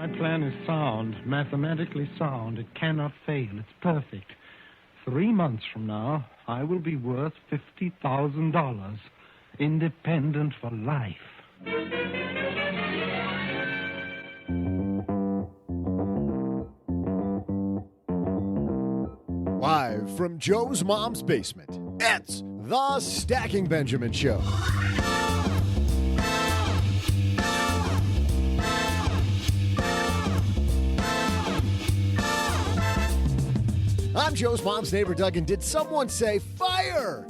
My plan is sound, mathematically sound. It cannot fail. It's perfect. 3 months from now, I will be worth $50,000. Independent for life. Live from Joe's mom's basement, it's the Stacking Benjamin Show. I'm Joe's mom's neighbor, Doug, and did someone say fire?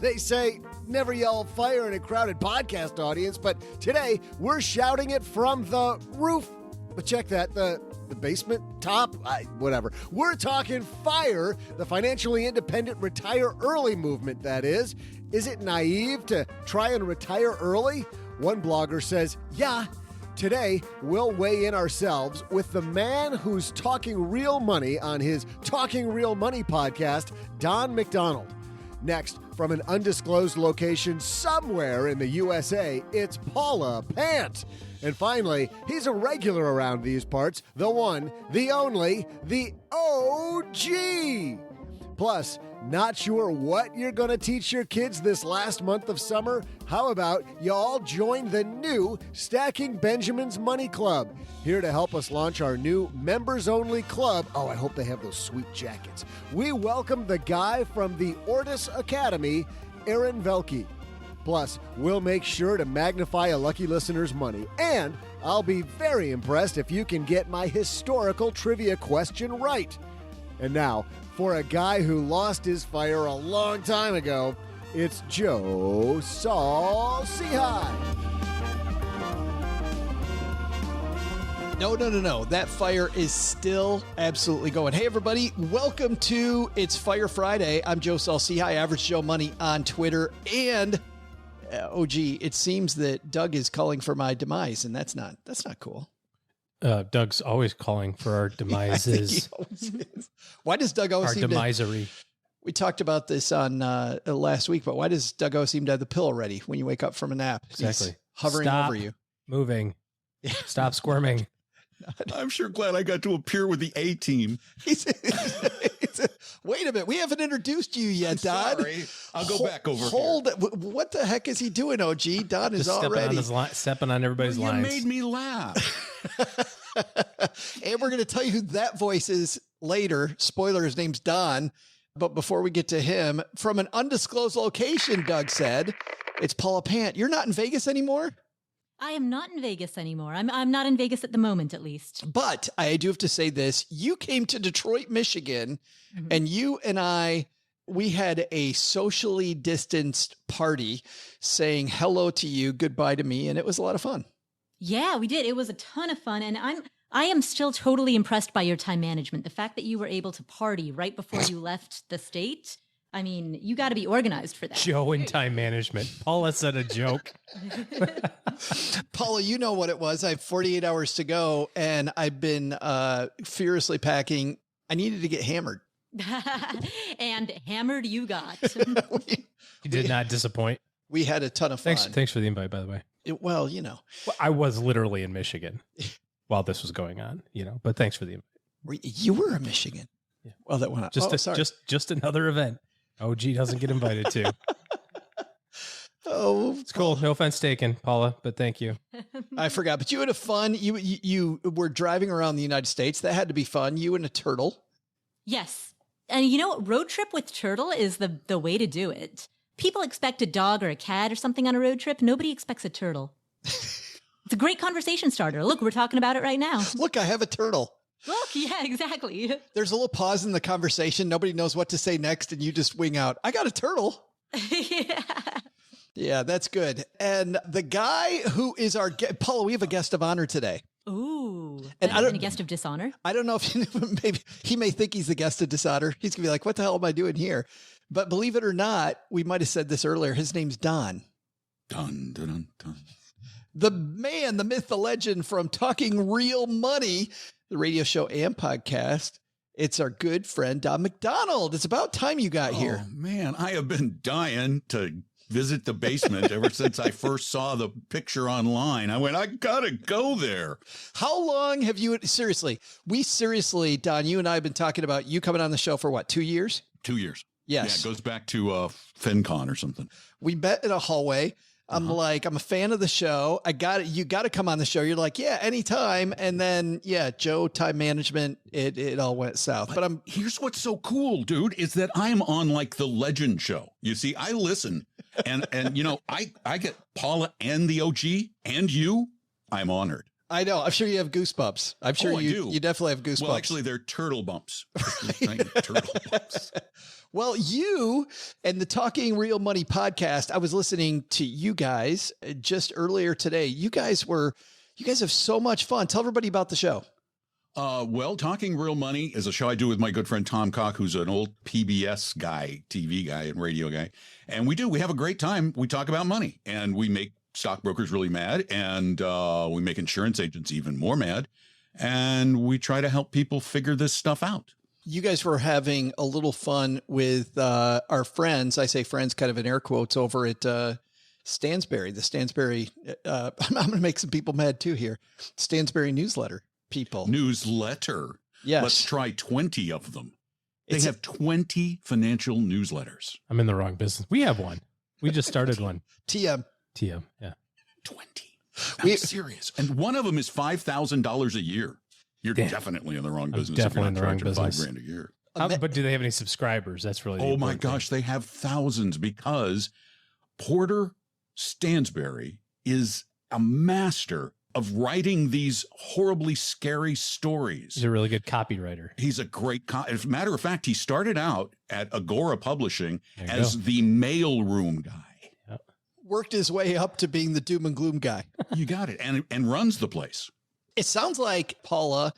They say never yell fire in a crowded podcast audience, but today we're shouting it from the roof. But check that, the basement, top, whatever. We're talking FIRE, the financially independent retire early movement, that is. Is it naive to try and retire early? One blogger says, yeah. Today, we'll weigh in ourselves with the man who's talking real money on his Talking Real Money podcast, Don McDonald. Next, from an undisclosed location somewhere in the USA, it's Paula Pant. And finally, he's a regular around these parts, the one, the only, the OG. Plus, not sure what you're going to teach your kids this last month of summer? How about you all join the new Stacking Benjamin's Money Club? Here to help us launch our new members-only club. Oh, I hope they have those sweet jackets. We welcome the guy from the Ortus Academy, Aaron Velky. Plus, we'll make sure to magnify a lucky listener's money. And I'll be very impressed if you can get my historical trivia question right. And now, for a guy who lost his fire a long time ago, it's Joe Saul-Sehy. No. That fire is still absolutely going. Hey, everybody. Welcome to It's Fire Friday. I'm Joe Saul-Sehy, Average Joe Money on Twitter. And, it seems that Doug is calling for my demise, and that's not cool. Doug's always calling for our demises. Why does Doug always seem demisery? We talked about this on last week, but why does Doug always seem to have the pill ready when you wake up from a nap? Exactly. He's hovering over you. Moving. Stop squirming. I'm sure glad I got to appear with the A-team. Wait a minute. We haven't introduced you yet, Don. Sorry. I'll go back over Hold it. What the heck is he doing, OG? Don is already stepping on everybody's lines. You made me laugh. And we're going to tell you who that voice is later. Spoiler, his name's Don. But before we get to him, from an undisclosed location, Doug said, it's Paula Pant. You're not in Vegas anymore? I am not in Vegas anymore. I'm not in Vegas at the moment, at least. But I do have to say this. You came to Detroit, Michigan, and you and I, we had a socially distanced party saying hello to you, goodbye to me, and it was a lot of fun. Yeah, we did. It was a ton of fun, and I am still totally impressed by your time management. The fact that you were able to party right before you left the state. I mean, you got to be organized for that. Joe and time management. Paula said a joke. Paula, you know what it was. I have 48 hours to go, and I've been furiously packing. I needed to get hammered. And hammered you got. You did not disappoint. We had a ton of fun. Thanks for the invite, by the way. Well, you know. Well, I was literally in Michigan while this was going on, but thanks for the invite. You were in Michigan? Yeah. Well, that went on. Just another event. OG doesn't get invited to. Oh, it's cool. No offense taken, Paula, but thank you. I forgot, but you had a fun. You were driving around the United States. That had to be fun. You and a turtle. Yes, and road trip with turtle is the way to do it. People expect a dog or a cat or something on a road trip. Nobody expects a turtle. It's a great conversation starter. Look, we're talking about it right now. Look, I have a turtle. Look, yeah, exactly. There's a little pause in the conversation. Nobody knows what to say next, and you just wing out, I got a turtle. Yeah, that's good. And the guy who is our guest, Paula, we have a guest of honor today. Ooh, and a guest of dishonor? I don't know if maybe he may think he's the guest of dishonor. He's going to be like, what the hell am I doing here? But believe it or not, we might have said this earlier. His name's Don. Dun, dun, dun, dun. The man, the myth, the legend from Talking Real Money, the radio show and podcast. It's our good friend, Don McDonald. It's about time you got here. Man, I have been dying to visit the basement ever since I first saw the picture online. I went, I gotta go there. How long have you, seriously, Don, you and I have been talking about you coming on the show for what, 2 years? 2 years. Yes. Yeah, it goes back to FinCon or something. We met in a hallway. I'm like, I'm a fan of the show. You got to come on the show. You're like, yeah, anytime. And then, Joe, time management, it all went south. But here's what's so cool, dude, is that I'm on like the Legend show. You see, I listen and I get Paula and the OG and you. I'm honored. I know. I'm sure you have goosebumps. I'm sure I do. You definitely have goosebumps. Well, actually, they're turtle bumps. Turtle bumps. Well, you and the Talking Real Money podcast, I was listening to you guys just earlier today. You guys have so much fun. Tell everybody about the show. Well, Talking Real Money is a show I do with my good friend Tom Cock, who's an old PBS guy, TV guy and radio guy. And we have a great time. We talk about money and we make stockbrokers really mad and we make insurance agents even more mad. And we try to help people figure this stuff out. You guys were having a little fun with our friends. I say friends kind of in air quotes over at Stansberry, the Stansberry. I'm going to make some people mad too here. Stansberry newsletter people. Newsletter. Yes. Let's try 20 of them. They have 20 financial newsletters. I'm in the wrong business. We have one. We just started one. TM. Yeah. 20. I'm serious. And one of them is $5,000 a year. You're Damn. Definitely in the wrong business. Definitely in the wrong business. $5,000 a year. But do they have any subscribers? That's really oh my gosh, they have thousands because Porter Stansberry is a master of writing these horribly scary stories. He's a really good copywriter. He's a great as a matter of fact, he started out at Agora Publishing as the mailroom guy. Yep. Worked his way up to being the doom and gloom guy. You got it. And runs the place. It sounds like, Paula,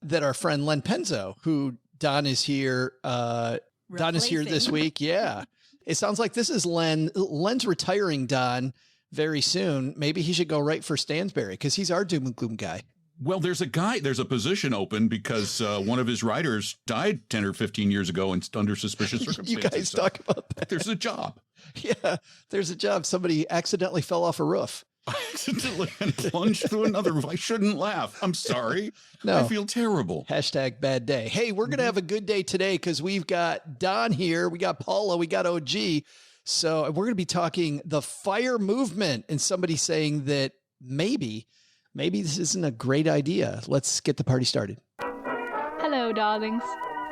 that our friend Len Penzo, who Don is here. Don is here this week. Yeah. It sounds like this is Len. Len's retiring, Don, very soon. Maybe he should go right for Stansberry because he's our doom and gloom guy. Well, there's a position open because one of his writers died 10 or 15 years ago and under suspicious circumstances. You guys talk about that. There's a job. Yeah, there's a job. Somebody accidentally fell off a roof. I accidentally plunged through another roof. I shouldn't laugh. I'm sorry. No. I feel terrible. Hashtag bad day. Hey, we're going to have a good day today because we've got Don here. We got Paula. We got OG. So we're going to be talking the FIRE movement and somebody saying that maybe this isn't a great idea. Let's get the party started. Hello, darlings.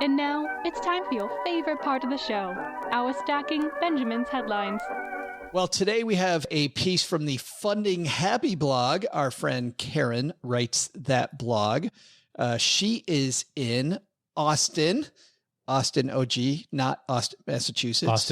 And now it's time for your favorite part of the show, our Stacking Benjamin's headlines. Well, today we have a piece from the Funding Happy blog. Our friend Karen writes that blog. She is in Austin, OG, not Austin, Massachusetts.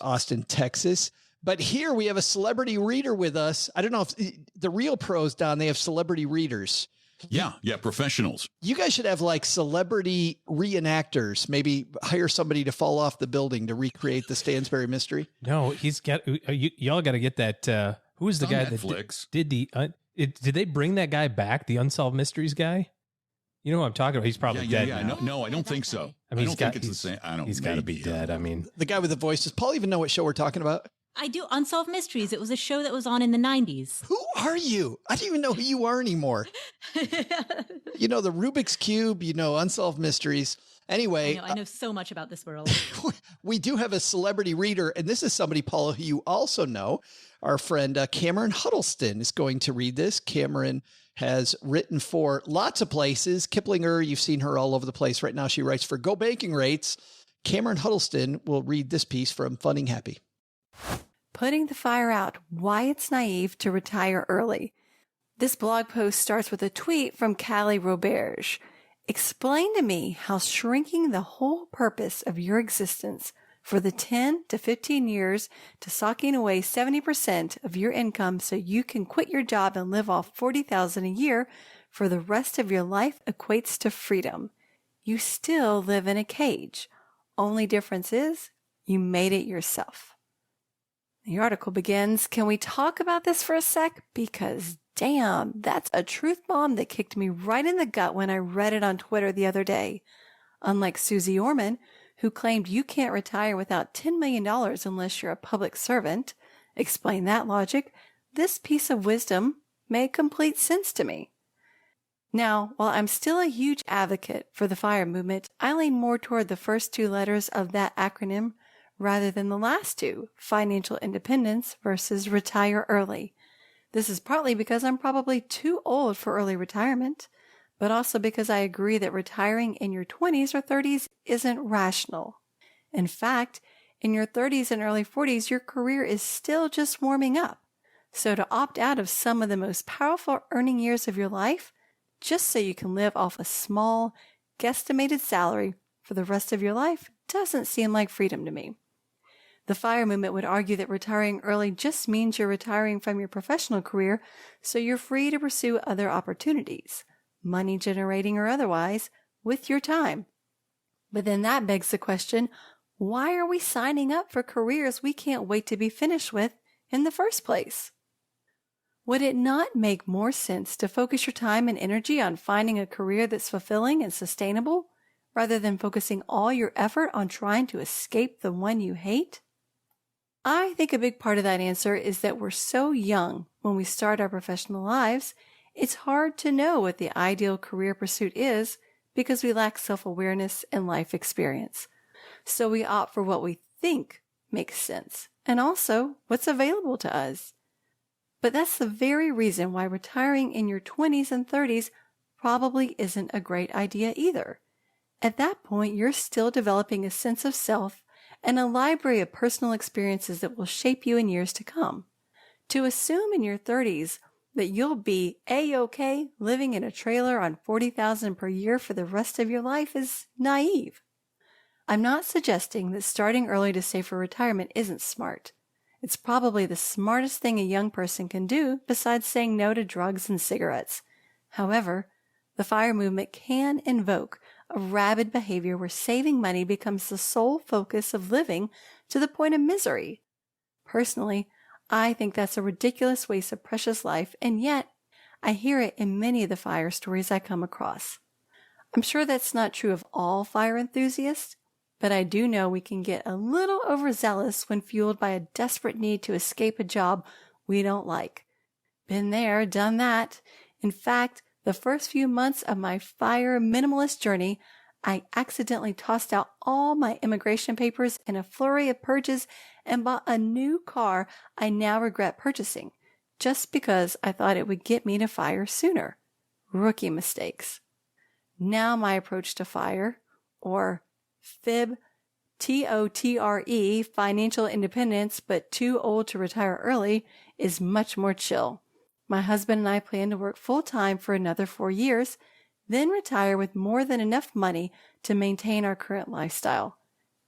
Austin, Texas. But here we have a celebrity reader with us. I don't know if the real pros, Don, they have celebrity readers. Yeah, professionals. You guys should have like celebrity reenactors. Maybe hire somebody to fall off the building to recreate the Stansberry mystery. No, y'all got to get that. Who was the guy Netflix. that did they bring that guy back? The Unsolved Mysteries guy. You know who I'm talking about? He's probably dead. Yeah. No, I don't think so. I mean, I don't think it's the same. I don't. He's got to be dead. I mean, the guy with the voice. Does Paul even know what show we're talking about? I do. Unsolved Mysteries. It was a show that was on in the 90s. Who are you? I don't even know who you are anymore. You know, the Rubik's Cube, Unsolved Mysteries. Anyway. I know so much about this world. We do have a celebrity reader, and this is somebody, Paula, who you also know. Our friend Cameron Huddleston is going to read this. Cameron has written for lots of places. Kiplinger, you've seen her all over the place. Right now she writes for Go Banking Rates. Cameron Huddleston will read this piece from Funding Happy. Putting the fire out, why it's naive to retire early. This blog post starts with a tweet from Callie Roberge. Explain to me how shrinking the whole purpose of your existence for the 10 to 15 years to socking away 70% of your income so you can quit your job and live off $40,000 a year for the rest of your life equates to freedom. You still live in a cage. Only difference is you made it yourself. The article begins, can we talk about this for a sec? Because damn, that's a truth bomb that kicked me right in the gut when I read it on Twitter the other day. Unlike Susie Orman, who claimed you can't retire without $10 million unless you're a public servant, explained that logic, this piece of wisdom made complete sense to me. Now, while I'm still a huge advocate for the FIRE movement, I lean more toward the first two letters of that acronym rather than the last two, financial independence versus retire early. This is partly because I'm probably too old for early retirement, but also because I agree that retiring in your 20s or 30s isn't rational. In fact, in your 30s and early 40s, your career is still just warming up. So to opt out of some of the most powerful earning years of your life, just so you can live off a small, guesstimated salary for the rest of your life, doesn't seem like freedom to me. The FIRE movement would argue that retiring early just means you're retiring from your professional career, so you're free to pursue other opportunities, money generating or otherwise, with your time. But then that begs the question, why are we signing up for careers we can't wait to be finished with in the first place? Would it not make more sense to focus your time and energy on finding a career that's fulfilling and sustainable, rather than focusing all your effort on trying to escape the one you hate? I think a big part of that answer is that we're so young when we start our professional lives, it's hard to know what the ideal career pursuit is because we lack self-awareness and life experience. So we opt for what we think makes sense, and also what's available to us. But that's the very reason why retiring in your 20s and 30s probably isn't a great idea either. At that point, you're still developing a sense of self and a library of personal experiences that will shape you in years to come. To assume in your 30s that you'll be A-OK living in a trailer on $40,000 per year for the rest of your life is naive. I'm not suggesting that starting early to save for retirement isn't smart. It's probably the smartest thing a young person can do besides saying no to drugs and cigarettes. However, the FIRE movement can invoke a rabid behavior where saving money becomes the sole focus of living to the point of misery. Personally, I think that's a ridiculous waste of precious life, and yet I hear it in many of the FIRE stories I come across. I'm sure that's not true of all FIRE enthusiasts, but I do know we can get a little overzealous when fueled by a desperate need to escape a job we don't like. Been there, done that. In fact, the first few months of my FIRE minimalist journey, I accidentally tossed out all my immigration papers in a flurry of purges and bought a new car I now regret purchasing, just because I thought it would get me to FIRE sooner. Rookie mistakes. Now my approach to FIRE, or FIB, TOTRE, financial independence but too old to retire early, is much more chill. My husband and I plan to work full-time for another 4 years, then retire with more than enough money to maintain our current lifestyle.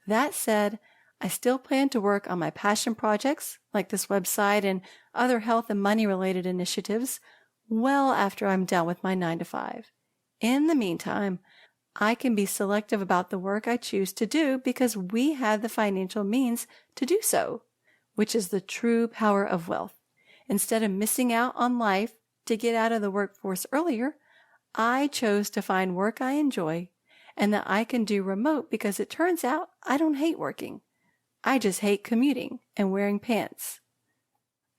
That said, I still plan to work on my passion projects, like this website and other health and money-related initiatives, well after I'm done with my 9-to-5. In the meantime, I can be selective about the work I choose to do because we have the financial means to do so, which is the true power of wealth. Instead of missing out on life to get out of the workforce earlier, I chose to find work I enjoy and that I can do remote because it turns out I don't hate working. I just hate commuting and wearing pants.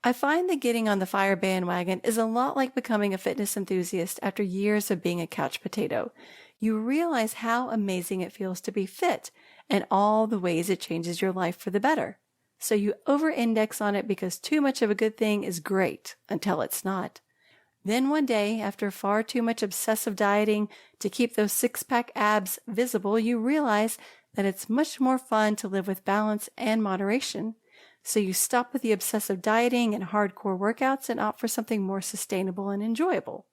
I find that getting on the FIRE bandwagon is a lot like becoming a fitness enthusiast after years of being a couch potato. You realize how amazing it feels to be fit and all the ways it changes your life for the better. So you over-index on it because too much of a good thing is great until it's not. Then one day, after far too much obsessive dieting to keep those six-pack abs visible, you realize that it's much more fun to live with balance and moderation. So you stop with the obsessive dieting and hardcore workouts and opt for something more sustainable and enjoyable.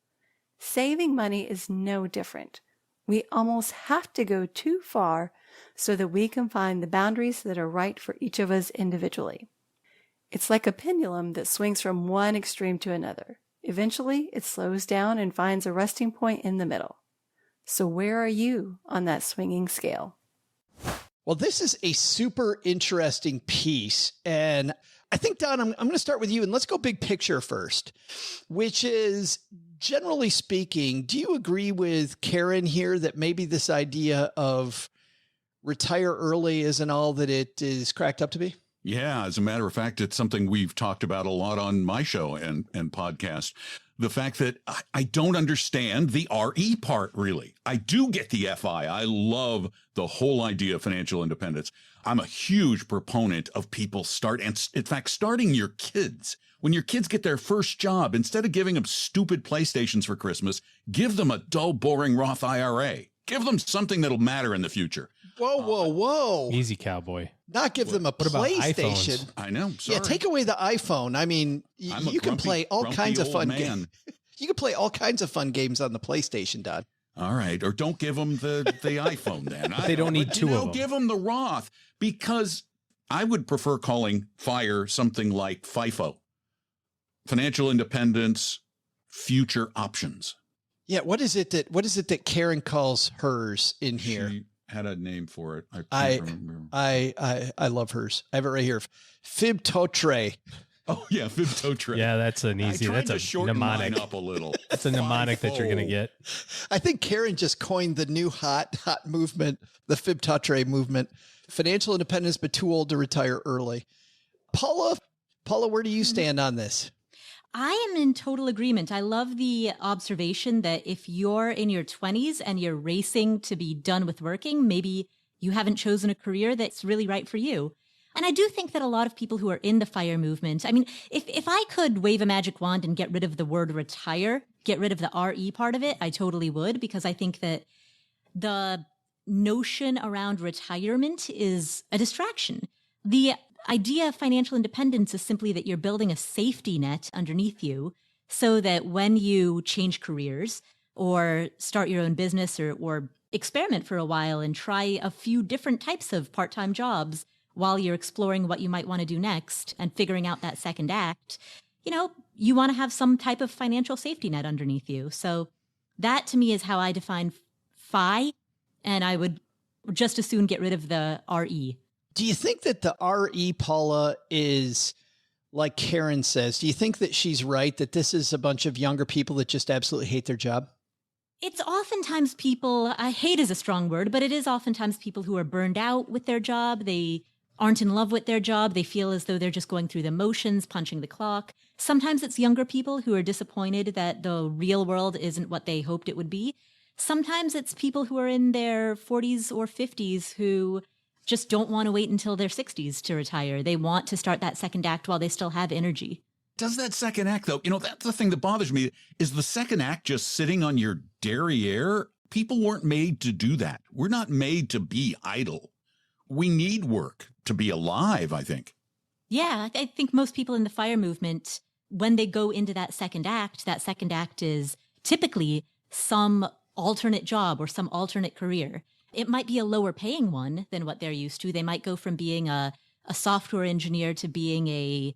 Saving money is no different. We almost have to go too far so that we can find the boundaries that are right for each of us individually. It's like a pendulum that swings from one extreme to another. Eventually, it slows down and finds a resting point in the middle. So where are you on that swinging scale? Well, this is a super interesting piece. And I think, Don, I'm going to start with you, and let's go big picture first, which is, generally speaking, do you agree with Karen here that maybe this idea of retire early isn't all that it is cracked up to be? Yeah, as a matter of fact, it's something we've talked about a lot on my show and podcast. The fact that I don't understand the RE part, really. I do get the FI. I love the whole idea of financial independence. I'm a huge proponent of people starting your kids. When your kids get their first job, instead of giving them stupid PlayStations for Christmas, give them a dull, boring Roth IRA. Give them something that'll matter in the future. Whoa. Easy, cowboy. Not give them a What about PlayStation. iPhones? I know. Sorry. Yeah, take away the iPhone. I mean, you can play all kinds of fun games. You can play all kinds of fun games on the PlayStation, Don. All right. Or don't give them the iPhone then. They don't need two of them. Give them the Roth, because I would prefer calling FIRE something like FIFO. Financial independence, future options. Yeah, what is it that Karen calls hers in here? She had a name for it. I can't remember. I love hers. I have it right here. Fibtotre. Oh yeah, Fibtotre. Yeah, that's an easy. That's a shorten mnemonic. mine up a little. That's a mnemonic that you're going to get. I think Karen just coined the new hot movement, the Fibtotre movement. Financial independence, but too old to retire early. Paula, where do you stand on this? I am in total agreement. I love the observation that if you're in your 20s and you're racing to be done with working, maybe you haven't chosen a career that's really right for you. And I do think that a lot of people who are in the FIRE movement, I mean, if I could wave a magic wand and get rid of the word retire, get rid of the RE part of it, I totally would, because I think that the notion around retirement is a distraction. The idea of financial independence is simply that you're building a safety net underneath you so that when you change careers or start your own business or experiment for a while and try a few different types of part-time jobs while you're exploring what you might want to do next and figuring out that second act, you want to have some type of financial safety net underneath you. So that to me is how I define FI, and I would just as soon get rid of the RE. Do you think that the RE, Paula, is like Karen says? Do you think that she's right, that this is a bunch of younger people that just absolutely hate their job? It's oftentimes people, hate is a strong word, but it is oftentimes people who are burned out with their job. They aren't in love with their job. They feel as though they're just going through the motions, punching the clock. Sometimes it's younger people who are disappointed that the real world isn't what they hoped it would be. Sometimes it's people who are in their 40s or 50s who just don't want to wait until their 60s to retire. They want to start that second act while they still have energy. Does that second act, though, that's the thing that bothers me. Is the second act just sitting on your derriere? People weren't made to do that. We're not made to be idle. We need work to be alive, I think. Yeah, I think most people in the FIRE movement, when they go into that second act is typically some alternate job or some alternate career. It might be a lower paying one than what they're used to. They might go from being a software engineer to being a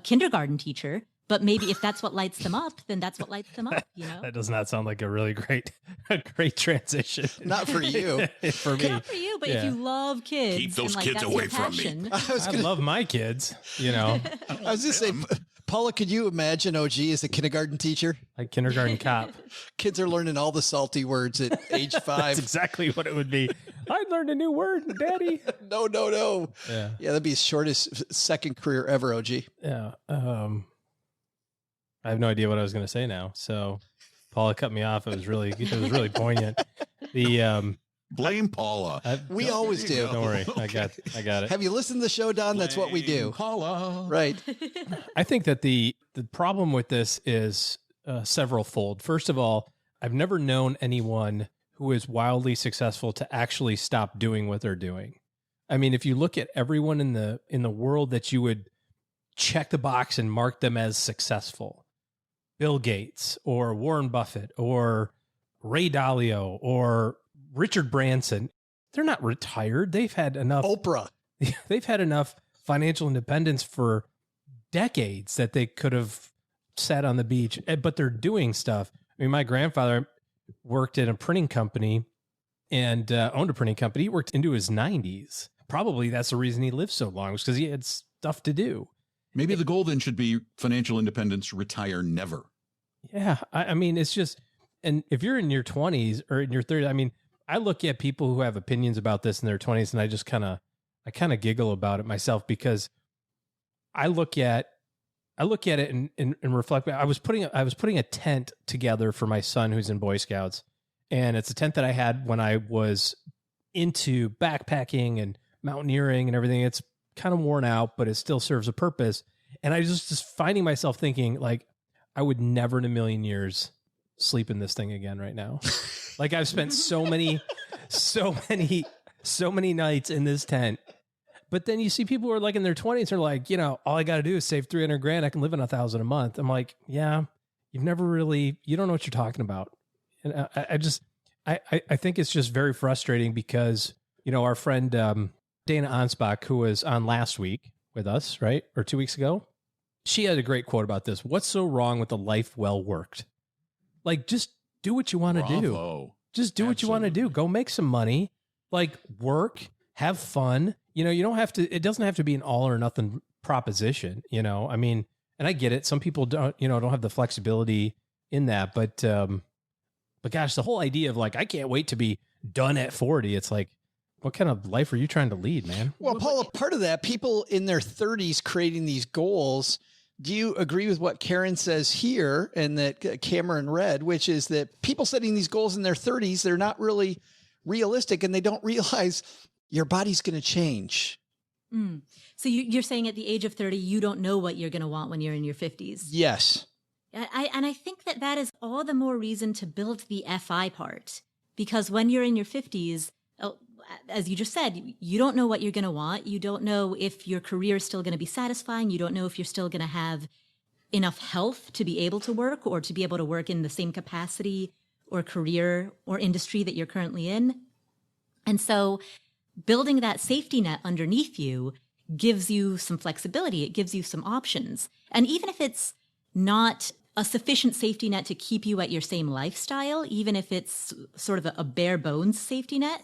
kindergarten teacher. But maybe if that's what lights them up, then that's what lights them up, That does not sound like a really great transition. Not for you. For me. Not for you, but if you love kids. Keep those and, kids that's away your from passion. me. I love my kids, I was just saying, Paula, could you imagine OG as a kindergarten teacher? like kindergarten cop. Kids are learning all the salty words at age 5. That's exactly what it would be. I learned a new word, Daddy. No. Yeah. Yeah, that'd be his shortest second career ever, OG. Yeah. I have no idea what I was going to say now. So Paula cut me off. It was really poignant. Blame Paula. We always do. Don't worry. I got it. Have you listened to the show, Don? That's what we do. Paula. Right. I think that the problem with this is several-fold. First of all, I've never known anyone who is wildly successful to actually stop doing what they're doing. I mean, if you look at everyone in the world that you would check the box and mark them as successful, Bill Gates or Warren Buffett or Ray Dalio or Richard Branson, they're not retired. They've had enough. Oprah. They've had enough financial independence for decades that they could have sat on the beach, but they're doing stuff. I mean, my grandfather worked at a printing company and owned a printing company. He worked into his 90s. Probably that's the reason he lived so long, was because he had stuff to do. Maybe the goal then should be financial independence, retire never. Yeah. I mean, it's just, and if you're in your 20s or in your 30s, I mean, I look at people who have opinions about this in their 20s, and I just kind of giggle about it myself, because I look at it and reflect. I was putting a tent together for my son who's in Boy Scouts, and it's a tent that I had when I was into backpacking and mountaineering and everything. It's kind of worn out, but it still serves a purpose. And I was just finding myself thinking, like, I would never in a million years sleep in this thing again right now. Like, I've spent so many nights in this tent. But then you see people who are like in their 20s are like, you know, all I got to do is save $300,000. I can live on $1,000 a month. I'm like, yeah, you don't know what you're talking about. And I think it's just very frustrating because, you know, our friend Dana Ansbach, who was on last week with us, right? Or 2 weeks ago, she had a great quote about this. What's so wrong with a life well worked? Like, just do what you want to do. Just do what you want to do. Go make some money, like work, have fun. You know, it doesn't have to be an all or nothing proposition, you know? I mean, and I get it. Some people don't have the flexibility in that, but gosh, the whole idea of like, I can't wait to be done at 40. It's like, what kind of life are you trying to lead, man? Well, Paula, part of that, people in their 30s creating these goals. Do you agree with what Karen says here and that Cameron read, which is that people setting these goals in their 30s, they're not really realistic and they don't realize your body's going to change. So you're saying at the age of 30, you don't know what you're going to want when you're in your 50s. Yes. I think that is all the more reason to build the FI part, because when you're in your 50s, as you just said, you don't know what you're going to want. You don't know if your career is still going to be satisfying. You don't know if you're still going to have enough health to be able to work or to be able to work in the same capacity or career or industry that you're currently in. And so building that safety net underneath you gives you some flexibility. It gives you some options. And even if it's not a sufficient safety net to keep you at your same lifestyle, even if it's sort of a bare bones safety net,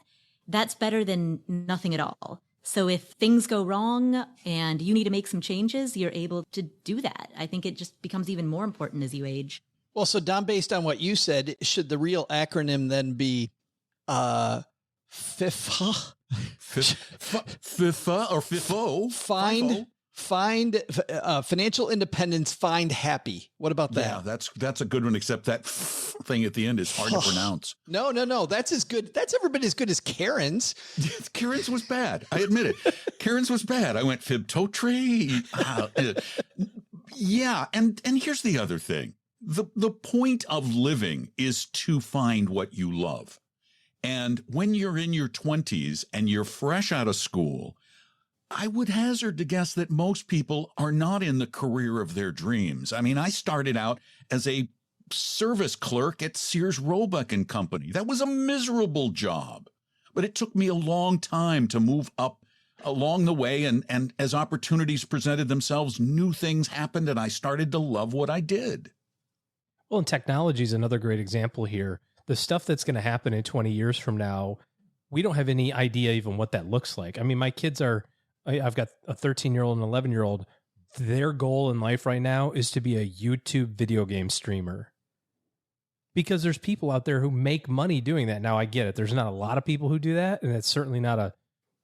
that's better than nothing at all. So if things go wrong and you need to make some changes, you're able to do that. I think it just becomes even more important as you age. Well, so Don, based on what you said, should the real acronym then be FIFA? FIFA or FIFO? Find financial independence, find happy. What about that? Yeah, that's a good one, except that thing at the end is hard to pronounce. No. That's as good. That's every bit as good as Karen's. Karen's was bad. I admit it. Karen's was bad. I went fibtotre. Yeah. And here's the other thing. The point of living is to find what you love. And when you're in your 20s and you're fresh out of school, I would hazard to guess that most people are not in the career of their dreams. I mean, I started out as a service clerk at Sears Roebuck and Company. That was a miserable job, but it took me a long time to move up along the way. And as opportunities presented themselves, new things happened and I started to love what I did. Well, and technology is another great example here. The stuff that's going to happen in 20 years from now, we don't have any idea even what that looks like. I mean, my kids I've got a 13-year-old and an 11-year-old. Their goal in life right now is to be a YouTube video game streamer, because there's people out there who make money doing that. Now, I get it. There's not a lot of people who do that, and it's certainly I'm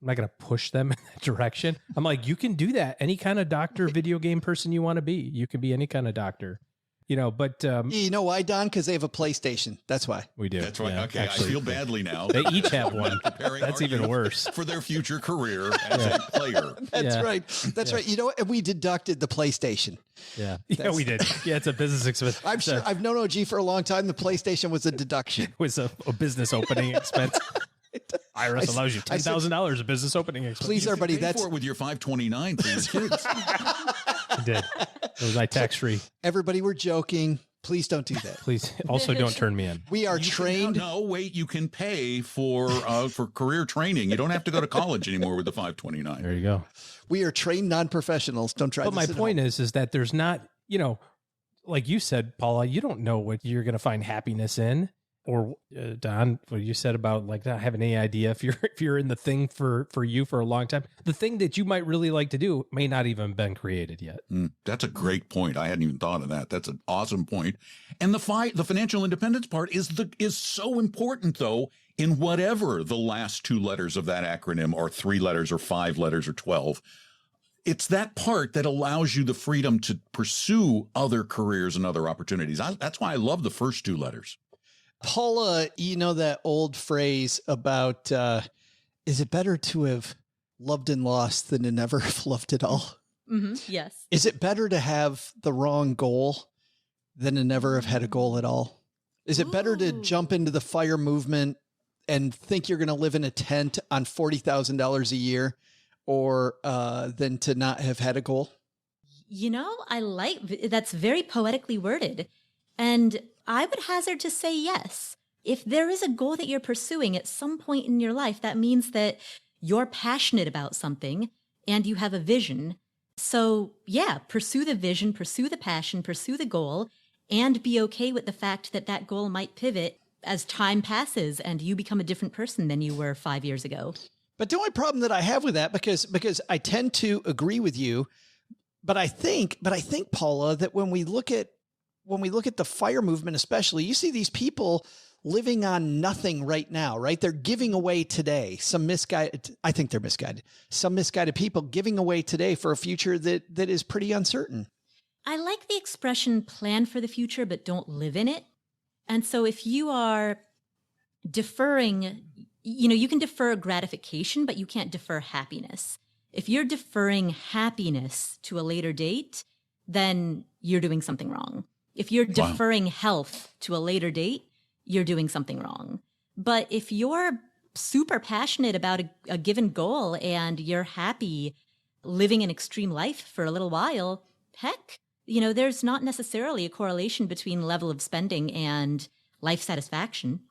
not going to push them in that direction. I'm like, you can do that. Any kind of doctor, video game person you want to be. You can be any kind of doctor. You know, but you know why, Don? Because they have a PlayStation. That's why. We do. That's right. Yeah, okay, actually, I feel badly now. They each have one. That's even worse for their future career as a player. That's right. That's right. You know what? We deducted the PlayStation. Yeah, we did. Yeah, it's a business expense. I'm sure. I've known OG for a long time. The PlayStation was a deduction. It was a business opening expense. IRS allows you $10,000 of business opening expense. Please, everybody, that's for it with your 529 for your kids. I did. It was my tax-free. Everybody, we're joking. Please don't do that. Please. Also, don't turn me in. We are trained. No, wait. You can pay for career training. You don't have to go to college anymore with the 529. There you go. We are trained non-professionals. Don't try. But my point is that there's not, like you said, Paula, you don't know what you're going to find happiness in. Or Don, what you said about like not having any idea if you're in the thing for you for a long time, the thing that you might really like to do may not even been created yet. That's a great point. I hadn't even thought of that. That's an awesome point. And the financial independence part is so important though in whatever the last 2 letters of that acronym are, 3 letters or 5 letters or 12. It's that part that allows you the freedom to pursue other careers and other opportunities. That's why I love the first 2 letters. Paula, you know that old phrase about, is it better to have loved and lost than to never have loved at all? Mm-hmm. Yes. Is it better to have the wrong goal than to never have had a goal at all? Is it better to jump into the FIRE movement and think you're going to live in a tent on $40,000 a year, or than to not have had a goal? You know, that's very poetically worded. And I would hazard to say yes. If there is a goal that you're pursuing at some point in your life, that means that you're passionate about something and you have a vision. So yeah, pursue the vision, pursue the passion, pursue the goal, and be okay with the fact that that goal might pivot as time passes and you become a different person than you were 5 years ago. But the only problem that I have with that, because I tend to agree with you, but I think, Paula, that when we look at the FIRE movement, especially, you see these people living on nothing right now, right? They're giving away today. I think they're misguided. Some misguided people giving away today for a future that is pretty uncertain. I like the expression plan for the future, but don't live in it. And so if you are deferring, you can defer gratification, but you can't defer happiness. If you're deferring happiness to a later date, then you're doing something wrong. If you're deferring health to a later date, you're doing something wrong. But if you're super passionate about a given goal and you're happy living an extreme life for a little while, heck, there's not necessarily a correlation between level of spending and life satisfaction.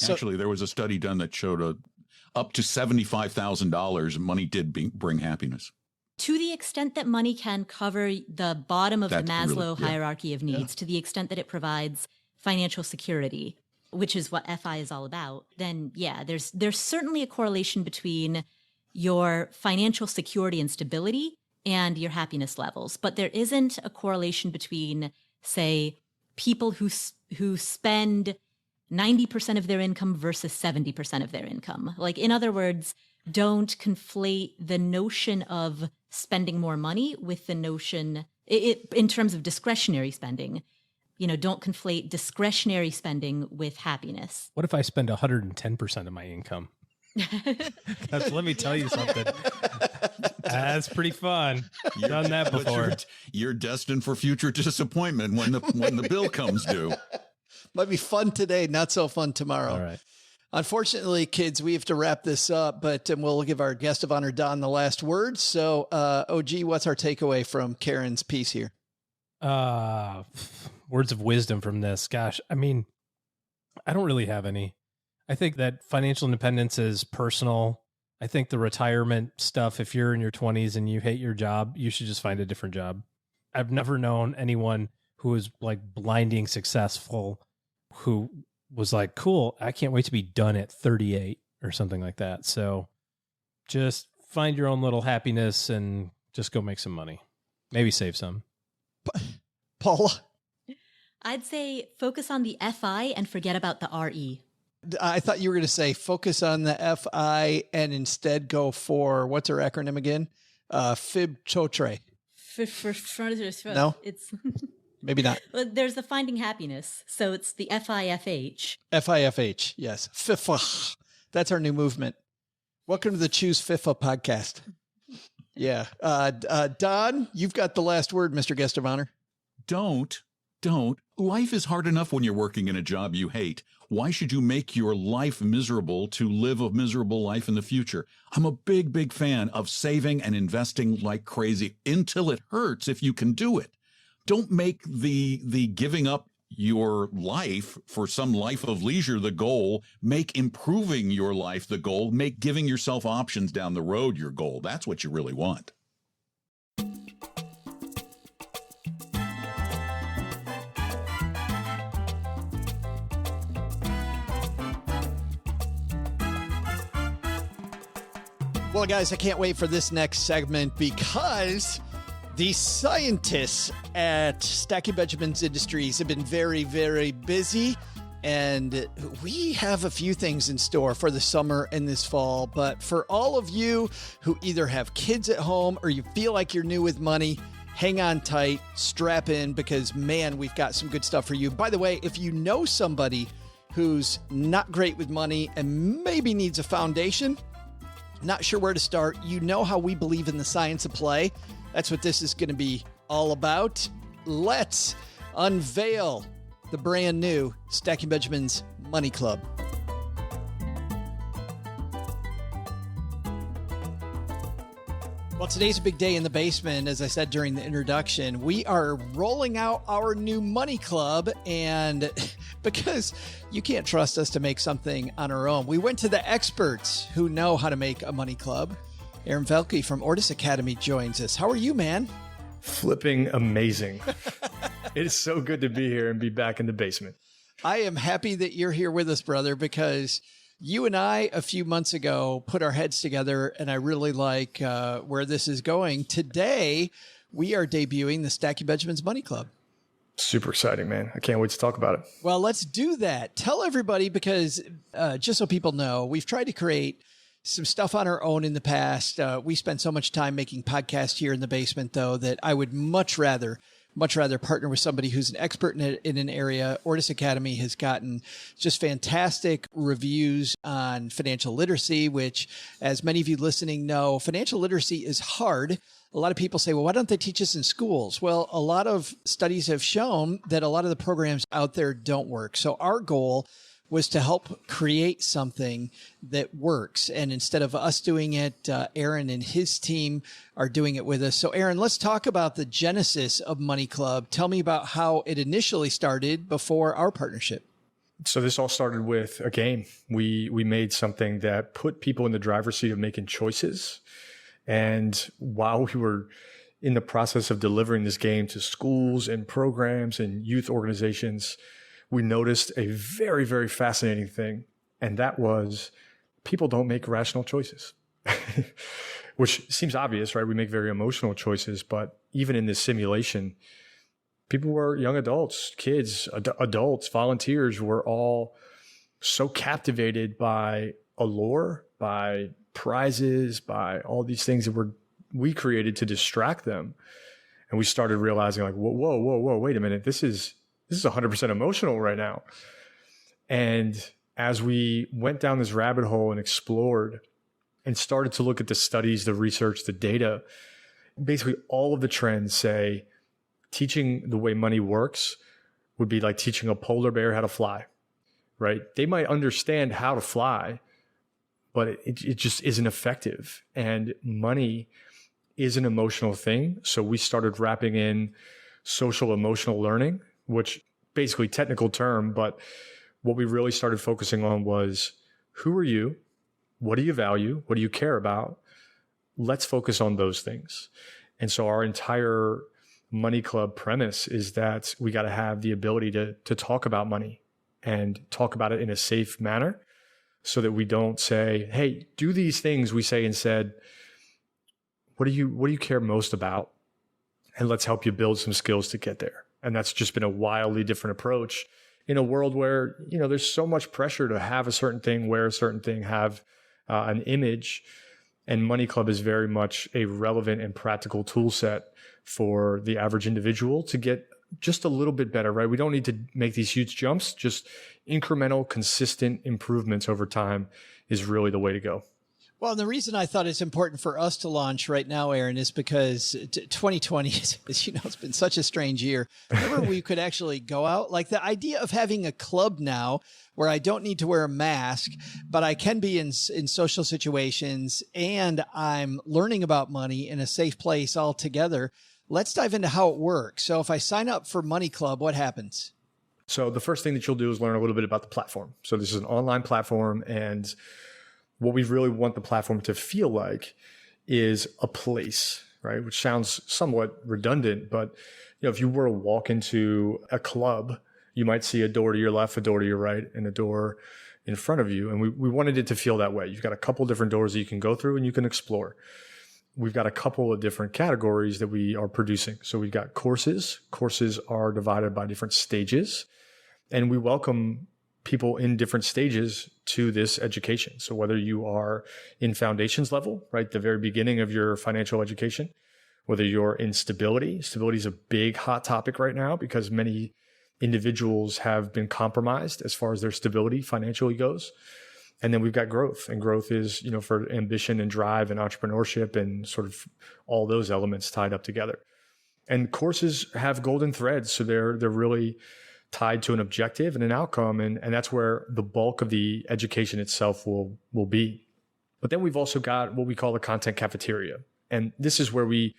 Actually, there was a study done that showed up to $75,000 money did bring happiness. To the extent that money can cover the bottom of the Maslow hierarchy of needs, to the extent that it provides financial security, which is what FI is all about, then yeah, there's certainly a correlation between your financial security and stability and your happiness levels. But there isn't a correlation between, say, people who spend 90% of their income versus 70% of their income. Like, in other words, don't conflate the notion of spending more money with the notion, in terms of discretionary spending, don't conflate discretionary spending with happiness. What if I spend 110% of my income? Let me tell you something. That's pretty fun. Done that before. You're destined for future disappointment when the bill comes due. Might be fun today, not so fun tomorrow. All right. Unfortunately, kids, we have to wrap this up, but we'll give our guest of honor, Don, the last word. So, OG, what's our takeaway from Karen's piece here? Words of wisdom from this. Gosh, I mean, I don't really have any. I think that financial independence is personal. I think the retirement stuff, if you're in your 20s and you hate your job, you should just find a different job. I've never known anyone who is like blinding successful who was like, cool, I can't wait to be done at 38 or something like that. So just find your own little happiness and just go make some money. Maybe save some. Paula? I'd say focus on the FI and forget about the RE. I thought you were going to say focus on the FI and instead go for, what's her acronym again? FIBTOTRE. No? It's maybe not. Well, there's the finding happiness. So it's the FIFH. FIFH, yes. FIFA. That's our new movement. Welcome to the Choose FIFA podcast. Yeah. Don, you've got the last word, Mr. Guest of Honor. Don't. Life is hard enough when you're working in a job you hate. Why should you make your life miserable to live a miserable life in the future? I'm a big fan of saving and investing like crazy until it hurts if you can do it. Don't make the giving up your life for some life of leisure the goal. Make improving your life the goal. Make giving yourself options down the road your goal. That's what you really want. Well, guys, I can't wait for this next segment because the scientists at Stacking Benjamins Industries have been very, very busy And we have a few things in store for the summer and this fall. But for all of you who either have kids at home or you feel like you're new with money, hang on tight, strap in, because man, we've got some good stuff for you. By the way, if you know somebody who's not great with money and maybe needs a foundation, not sure where to start, you know how we believe in the science of play. That's what this is going to be all about. Let's unveil the brand new Stacking Benjamins Money Club. Well, today's a big day in the basement. As I said during the introduction, we are rolling out our new money club. And because you can't trust us to make something on our own, we went to the experts who know how to make a money club. Aaron Velky from Ortus Academy joins us. How are you, man? Flipping amazing. It is so good to be here and be back in the basement. I am happy that you're here with us, brother, because you and I, a few months ago, put our heads together, and I really like where this is going. Today, we are debuting the Stacking Benjamins Money Club. Super exciting, man. I can't wait to talk about it. Well, let's do that. Tell everybody, because just so people know, we've tried to create some stuff on our own in the past. We spent so much time making podcasts here in the basement, though, that I would much rather partner with somebody who's an expert in an area. Ortus Academy has gotten just fantastic reviews on financial literacy, which, as many of you listening know, financial literacy is hard. A lot of people say, well, why don't they teach us in schools? Well, a lot of studies have shown that a lot of the programs out there don't work. So our goal was to help create something that works. And instead of us doing it, Aaron and his team are doing it with us. So Aaron, let's talk about the genesis of Money Club. Tell me about how it initially started before our partnership. So this all started with a game. We made something that put people in the driver's seat of making choices. And while we were in the process of delivering this game to schools and programs and youth organizations, we noticed a very, very fascinating thing, and that was people don't make rational choices, which seems obvious, right? We make very emotional choices, but even in this simulation, people were young adults, kids, adults, volunteers were all so captivated by allure, by prizes, by all these things that we created to distract them. And we started realizing like, whoa, wait a minute, this is 100% emotional right now. And as we went down this rabbit hole and explored and started to look at the studies, the research, the data, basically all of the trends say teaching the way money works would be like teaching a polar bear how to fly, right? They might understand how to fly, but it just isn't effective. And money is an emotional thing. So we started wrapping in social emotional learning, which basically technical term, but what we really started focusing on was who are you? What do you value? What do you care about? Let's focus on those things. And so our entire Money Club premise is that we got to have the ability to talk about money and talk about it in a safe manner so that we don't say, hey, do these things. We say instead, what do you care most about? And let's help you build some skills to get there. And that's just been a wildly different approach in a world where, there's so much pressure to have a certain thing, wear a certain thing, have an image. And Money Club is very much a relevant and practical tool set for the average individual to get just a little bit better, right? We don't need to make these huge jumps. Just incremental, consistent improvements over time is really the way to go. Well, the reason I thought it's important for us to launch right now, Aaron, is because 2020, it's been such a strange year. Remember, we could actually go out. Like the idea of having a club now where I don't need to wear a mask, but I can be in social situations and I'm learning about money in a safe place altogether. Let's dive into how it works. So if I sign up for Money Club, what happens? So the first thing that you'll do is learn a little bit about the platform. So this is an online platform, and what we really want the platform to feel like is a place, right? Which sounds somewhat redundant, but if you were to walk into a club, you might see a door to your left, a door to your right, and a door in front of you. And we wanted it to feel that way. You've got a couple different doors that you can go through and you can explore. We've got a couple of different categories that we are producing. So we've got courses. Courses are divided by different stages. And we welcome people in different stages to this education. So whether you are in foundations level, right, the very beginning of your financial education, whether you're in stability is a big hot topic right now because many individuals have been compromised as far as their stability financially goes. And then we've got growth, and growth is, for ambition and drive and entrepreneurship and sort of all those elements tied up together. And courses have golden threads. So they're really tied to an objective and an outcome. And that's where the bulk of the education itself will be. But then we've also got what we call the content cafeteria. And this is where we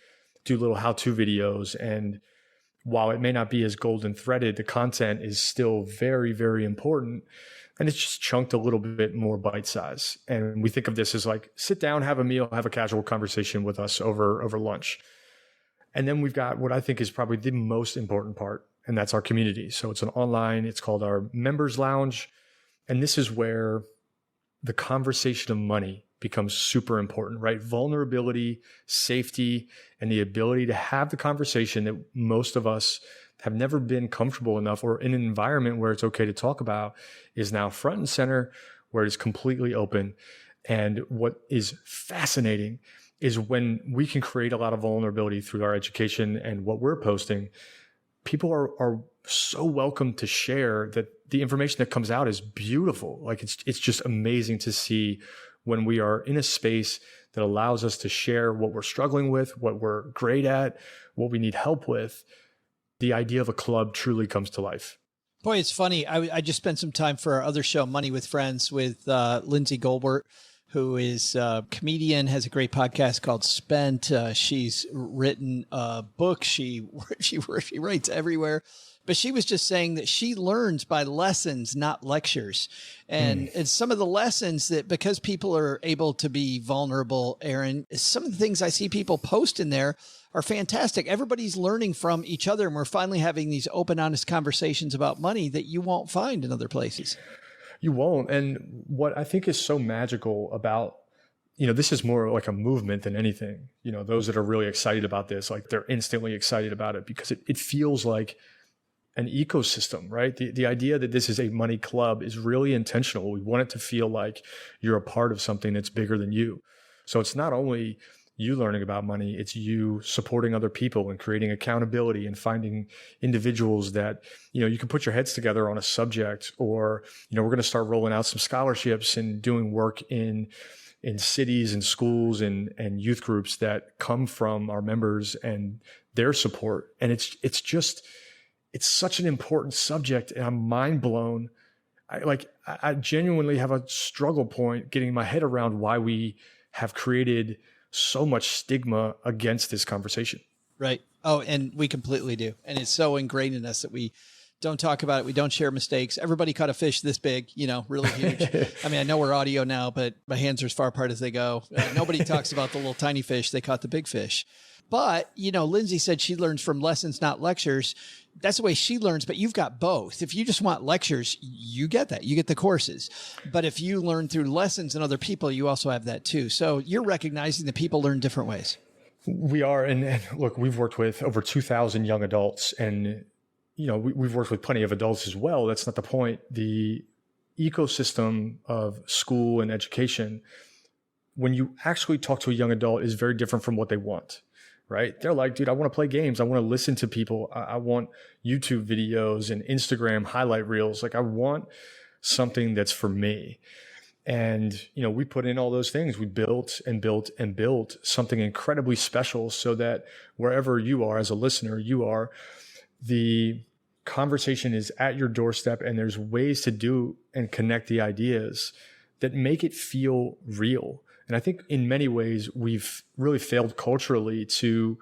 do little how-to videos. And while it may not be as golden threaded, the content is still very, very important. And it's just chunked a little bit more bite size. And we think of this as like, sit down, have a meal, have a casual conversation with us over lunch. And then we've got what I think is probably the most important part, and that's our community. So it's it's called our Members Lounge. And this is where the conversation of money becomes super important, right? Vulnerability, safety, and the ability to have the conversation that most of us have never been comfortable enough or in an environment where it's okay to talk about is now front and center, where it's completely open. And what is fascinating is when we can create a lot of vulnerability through our education and what we're posting, people are so welcome to share that the information that comes out is beautiful. Like it's just amazing to see when we are in a space that allows us to share what we're struggling with, what we're great at, what we need help with. The idea of a club truly comes to life. Boy, it's funny. I just spent some time for our other show, Money with Friends, with Lindsay Goldberg, who is a comedian, has a great podcast called Spent. She's written a book. She writes everywhere. But she was just saying that she learns by lessons, not lectures. And some of the lessons that, because people are able to be vulnerable, Aaron, some of the things I see people post in there are fantastic. Everybody's learning from each other, and we're finally having these open, honest conversations about money that you won't find in other places. You won't. And what I think is so magical about, this is more like a movement than anything. Those that are really excited about this, like they're instantly excited about it because it feels like an ecosystem, right? The idea that this is a money club is really intentional. We want it to feel like you're a part of something that's bigger than you. So it's not only you learning about money, it's you supporting other people and creating accountability and finding individuals that, you can put your heads together on a subject, or, we're going to start rolling out some scholarships and doing work in cities and schools and youth groups that come from our members and their support. And it's such an important subject, and I'm mind blown. I genuinely have a struggle point getting my head around why we have created so much stigma against this conversation. Right. Oh, and we completely do. And it's so ingrained in us that we don't talk about it. We don't share mistakes. Everybody caught a fish this big, really huge. I mean, I know we're audio now, but my hands are as far apart as they go. Nobody talks about the little tiny fish. They caught the big fish. But, Lindsay said she learns from lessons, not lectures. That's the way she learns, but you've got both. If you just want lectures, you get that. You get the courses. But if you learn through lessons and other people, you also have that too. So you're recognizing that people learn different ways. We are. And look, we've worked with over 2,000 young adults, and, we've worked with plenty of adults as well. That's not the point. The ecosystem of school and education, when you actually talk to a young adult, is very different from what they want. Right? They're like, dude, I want to play games. I want to listen to people. I want YouTube videos and Instagram highlight reels. Like, I want something that's for me. And, we put in all those things. We built and built and built something incredibly special so that wherever you are as a listener, the conversation is at your doorstep, and there's ways to do and connect the ideas that make it feel real. And I think in many ways, we've really failed culturally to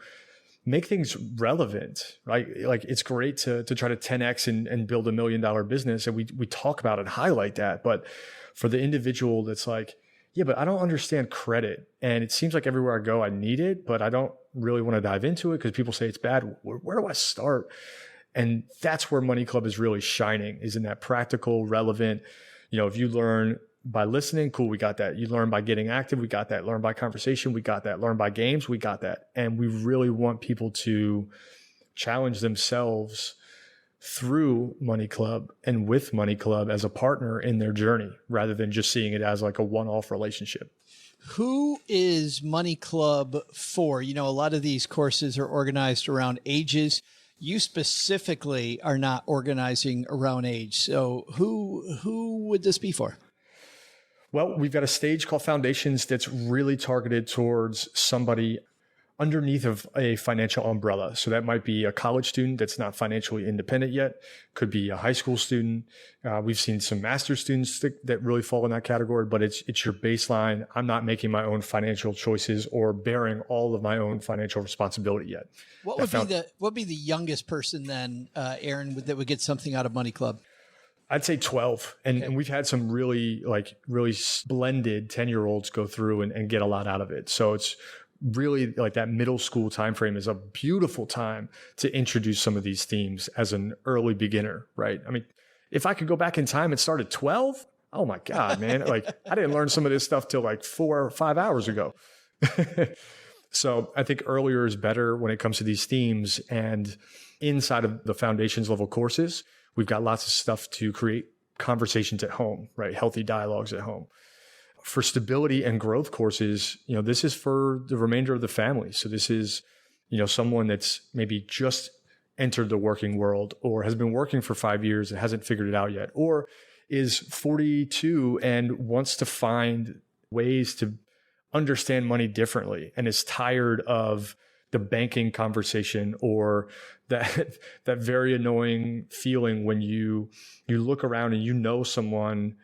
make things relevant, right? Like, it's great to try to 10X and build $1 million business. And we talk about and highlight that. But for the individual that's like, yeah, but I don't understand credit, and it seems like everywhere I go, I need it, but I don't really want to dive into it because people say it's bad. Where do I start? And that's where Money Club is really shining, is in that practical, relevant, if you learn by listening, cool, we got that. You learn by getting active, we got that. Learn by conversation, we got that. Learn by games, we got that. And we really want people to challenge themselves through Money Club and with Money Club as a partner in their journey, rather than just seeing it as like a one-off relationship. Who is Money Club for? You know, a lot of these courses are organized around ages. You specifically are not organizing around age. So who would this be for? Well, we've got a stage called Foundations that's really targeted towards somebody underneath of a financial umbrella. So that might be a college student that's not financially independent yet, could be a high school student. We've seen some master's students that really fall in that category, but it's your baseline. I'm not making my own financial choices or bearing all of my own financial responsibility yet. What would be the youngest person then, Aaron, that would get something out of Money Club? I'd say 12. And we've had some really splendid 10-year-olds go through and get a lot out of it. So it's really like that middle school time frame is a beautiful time to introduce some of these themes as an early beginner, right? I mean, if I could go back in time and start at 12, oh my God, man. Like I didn't learn some of this stuff till like 4 or 5 hours ago. So I think earlier is better when it comes to these themes. And inside of the foundations level courses, we've got lots of stuff to create conversations at home, right? Healthy dialogues at home. For stability and growth courses, you know, this is for the remainder of the family. So this is, you know, someone that's maybe just entered the working world or has been working for 5 years and hasn't figured it out yet, or is 42 and wants to find ways to understand money differently and is tired of the banking conversation or that very annoying feeling when you look around and you know someone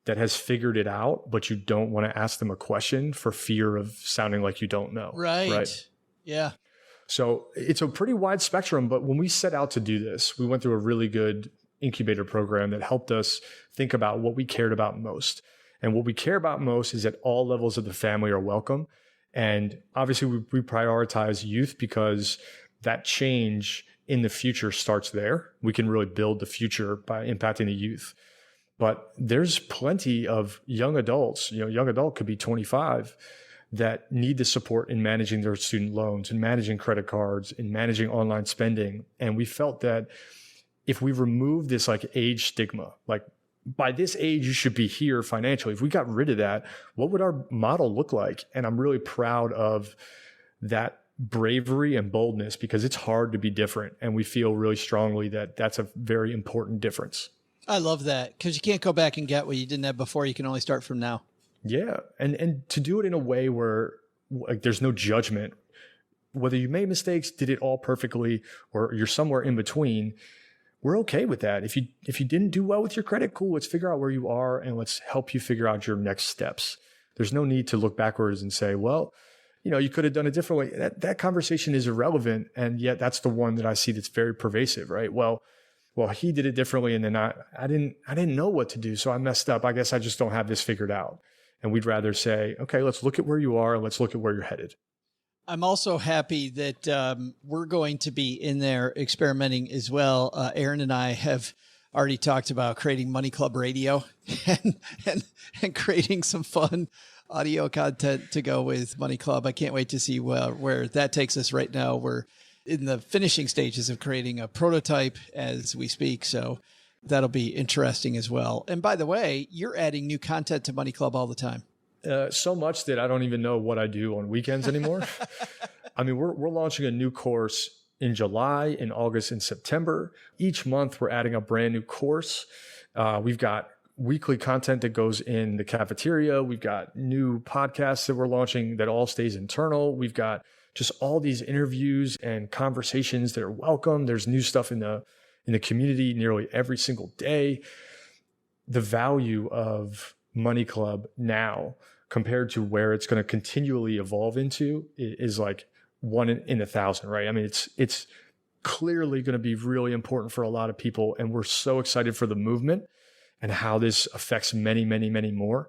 that has figured it out, but you don't want to ask them a question for fear of sounding like you don't know. Right. Yeah. So it's a pretty wide spectrum, but when we set out to do this, we went through a really good incubator program that helped us think about what we cared about most. And what we care about most is that all levels of the family are welcome. And obviously we prioritize youth because that change in the future starts there. We can really build the future by impacting the youth. But there's plenty of young adults, you know, young adult could be 25, that need the support in managing their student loans and managing credit cards and managing online spending. And we felt that if we remove this like age stigma, like by this age, you should be here financially. If we got rid of that, what would our model look like? And I'm really proud of that bravery and boldness because it's hard to be different. And we feel really strongly that that's a very important difference. I love that because you can't go back and get what you didn't have before. You can only start from now. Yeah. And to do it in a way where like there's no judgment, whether you made mistakes, did it all perfectly, or you're somewhere in between, we're okay with that. If you didn't do well with your credit, cool, let's figure out where you are and let's help you figure out your next steps. There's no need to look backwards and say, well, you know, you could have done it differently. That conversation is irrelevant. And yet that's the one that I see that's very pervasive, right? Well, he did it differently. And then I didn't know what to do. So I messed up. I guess I just don't have this figured out. And we'd rather say, okay, let's look at where you are and let's look at where you're headed. I'm also happy that we're going to be in there experimenting as well. Aaron and I have already talked about creating Money Club Radio and creating some fun audio content to go with Money Club. I can't wait to see where that takes us. Right now, we're in the finishing stages of creating a prototype as we speak. So that'll be interesting as well. And by the way, you're adding new content to Money Club all the time. So much that I don't even know what I do on weekends anymore. I mean, we're launching a new course in July, in August, and September. Each month, we're adding a brand new course. We've got weekly content that goes in the cafeteria. We've got new podcasts that we're launching that all stays internal. We've got just all these interviews and conversations that are welcome. There's new stuff in the community nearly every single day. The value of Money Club now compared to where it's going to continually evolve into is like 1 in 1,000, right? I mean, it's clearly going to be really important for a lot of people. And we're so excited for the movement and how this affects many, many, many more.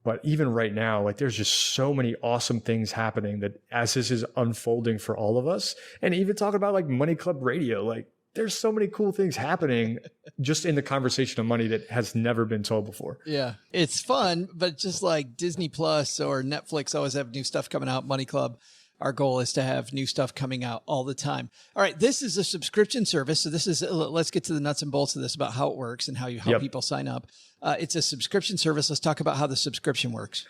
But even right now, like there's just so many awesome things happening that as this is unfolding for all of us, and even talking about like Money Club Radio, like there's so many cool things happening just in the conversation of money that has never been told before. Yeah, it's fun, but just like Disney Plus or Netflix always have new stuff coming out, Money Club Our goal is to have new stuff coming out all the time. All right, this is a subscription service. So this is, let's get to the nuts and bolts of this about how it works and how people sign up. It's a subscription service. Let's talk about how the subscription works.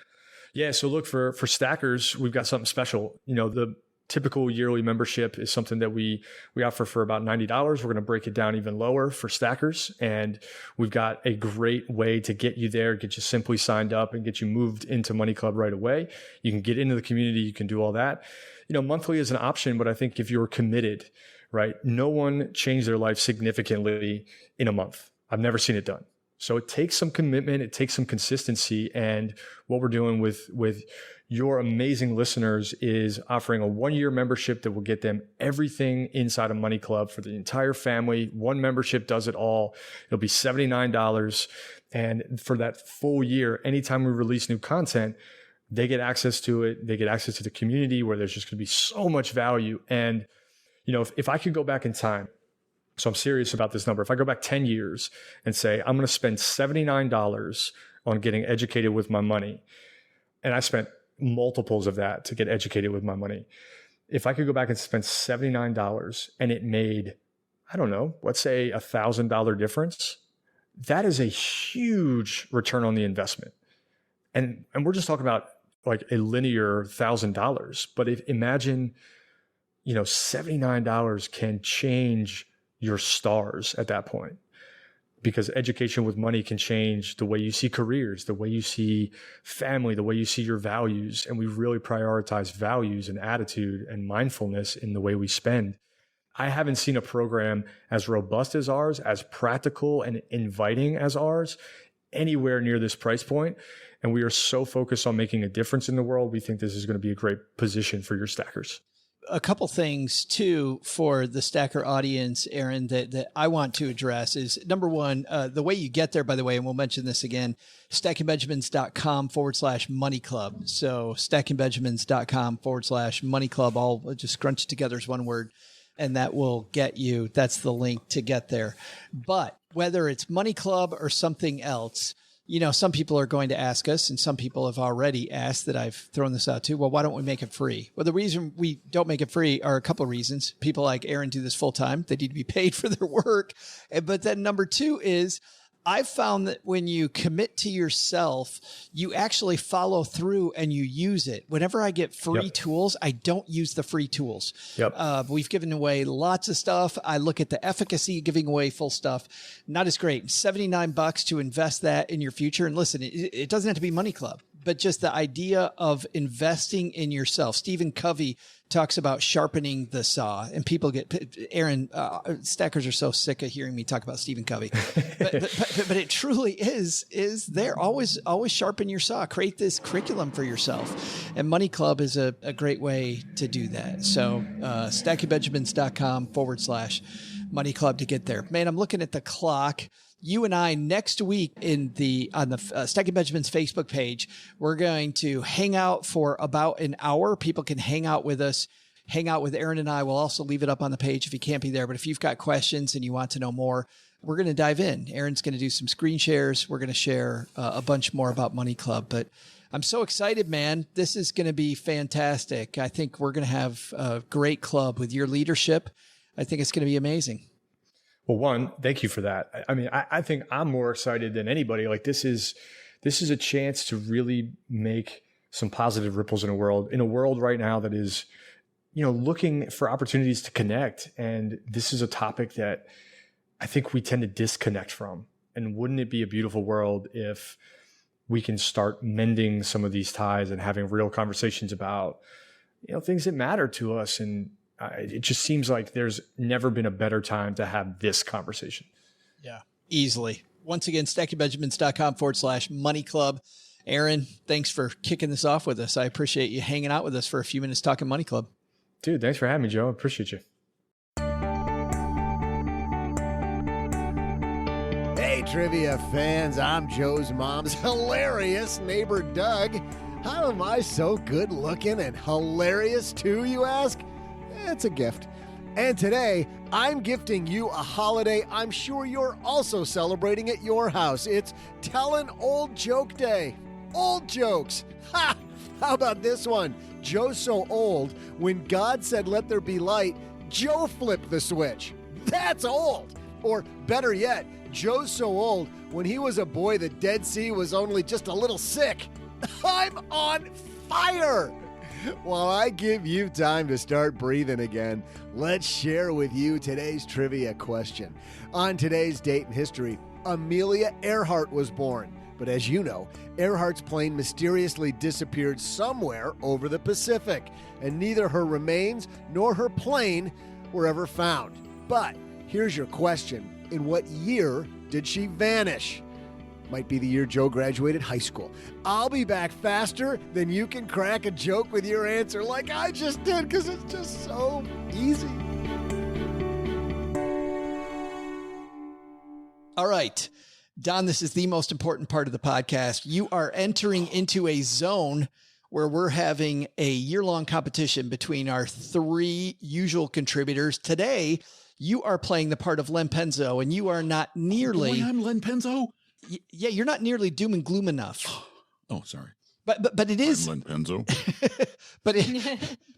Yeah, so look, for stackers, we've got something special. The typical yearly membership is something that we offer for about $90. We're going to break it down even lower for stackers. And we've got a great way to get you there, get you simply signed up and get you moved into Money Club right away. You can get into the community. You can do all that. Monthly is an option, but I think if you're committed, right? No one changed their life significantly in a month. I've never seen it done. So it takes some commitment. It takes some consistency. And what we're doing with your amazing listeners is offering a 1-year membership that will get them everything inside of Money Club for the entire family. One membership does it all. It'll be $79. And for that full year, anytime we release new content, they get access to it. They get access to the community where there's just going to be so much value. And, if I could go back in time, so I'm serious about this number. If I go back 10 years and say, I'm going to spend $79 on getting educated with my money, and I spent multiples of that to get educated with my money. If I could go back and spend $79 and it made, I don't know, let's say $1,000 difference, that is a huge return on the investment. And we're just talking about like a linear $1,000. But imagine, $79 can change your stars at that point. Because education with money can change the way you see careers, the way you see family, the way you see your values. And we really prioritize values and attitude and mindfulness in the way we spend. I haven't seen a program as robust as ours, as practical and inviting as ours, anywhere near this price point. And we are so focused on making a difference in the world. We think this is going to be a great position for your stackers. A couple things too for the stacker audience, Aaron, that I want to address is number one, the way you get there, by the way, and we'll mention this again, stackingbenjamins.com/money club. So stackingbenjamins.com/money club, all just scrunched together as one word. And that will get you, that's the link to get there. But whether it's Money Club or something else, some people are going to ask us, and some people have already asked that I've thrown this out too. Well, why don't we make it free? Well, the reason we don't make it free are a couple of reasons. People like Aaron do this full time. They need to be paid for their work. But then number two is I've found that when you commit to yourself, you actually follow through and you use it. Whenever I get free tools, I don't use the free tools. We've given away lots of stuff. I look at the efficacy of giving away full stuff. Not as great. $79 to invest that in your future. And listen, it doesn't have to be Money Club, but just the idea of investing in yourself. Stephen Covey talks about sharpening the saw, and people get, Aaron, stackers are so sick of hearing me talk about Stephen Covey, but it truly is there. Always sharpen your saw, create this curriculum for yourself. And Money Club is a great way to do that. So, stackingbenjamins.com/money club to get there. Man, I'm looking at the clock. You and I next week on the Stacking Benjamins Facebook page, we're going to hang out for about an hour. People can hang out with us, hang out with Aaron and I. We'll also leave it up on the page if you can't be there. But if you've got questions and you want to know more, we're going to dive in. Aaron's going to do some screen shares. We're going to share a bunch more about Money Club. But I'm so excited, man. This is going to be fantastic. I think we're going to have a great club with your leadership. I think it's going to be amazing. Well, one, thank you for that. I mean, I think I'm more excited than anybody. Like this is a chance to really make some positive ripples in a world right now that is, looking for opportunities to connect. And this is a topic that I think we tend to disconnect from. And wouldn't it be a beautiful world if we can start mending some of these ties and having real conversations about, things that matter to us. And it just seems like there's never been a better time to have this conversation. Yeah, easily. Once again, stackingbenjamins.com/money club. Aaron, thanks for kicking this off with us. I appreciate you hanging out with us for a few minutes talking Money Club. Dude, thanks for having me, Joe. I appreciate you. Hey, trivia fans, I'm Joe's mom's hilarious neighbor, Doug. How am I so good looking and hilarious too, you ask? It's a gift. And today, I'm gifting you a holiday I'm sure you're also celebrating at your house. It's Tellin' Old Joke Day. Old jokes. Ha! How about this one? Joe's so old, when God said let there be light, Joe flipped the switch. That's old. Or better yet, Joe's so old, when he was a boy, the Dead Sea was only just a little sick. I'm on fire. While I give you time to start breathing again, let's share with you today's trivia question. On today's date in history, Amelia Earhart was born. But as you know, Earhart's plane mysteriously disappeared somewhere over the Pacific, and neither her remains nor her plane were ever found. But here's your question. In what year did she vanish? Might be the year Joe graduated high school. I'll be back faster than you can crack a joke with your answer like I just did, because it's just so easy. All right, Don, this is the most important part of the podcast. You are entering into a zone where we're having a year-long competition between our three usual contributors. Today, you are playing the part of Len Penzo, and you are not nearly... Boy, I'm Len Penzo? Yeah, you're not nearly doom and gloom enough. Oh, sorry. But it is... I'm Len Penzo.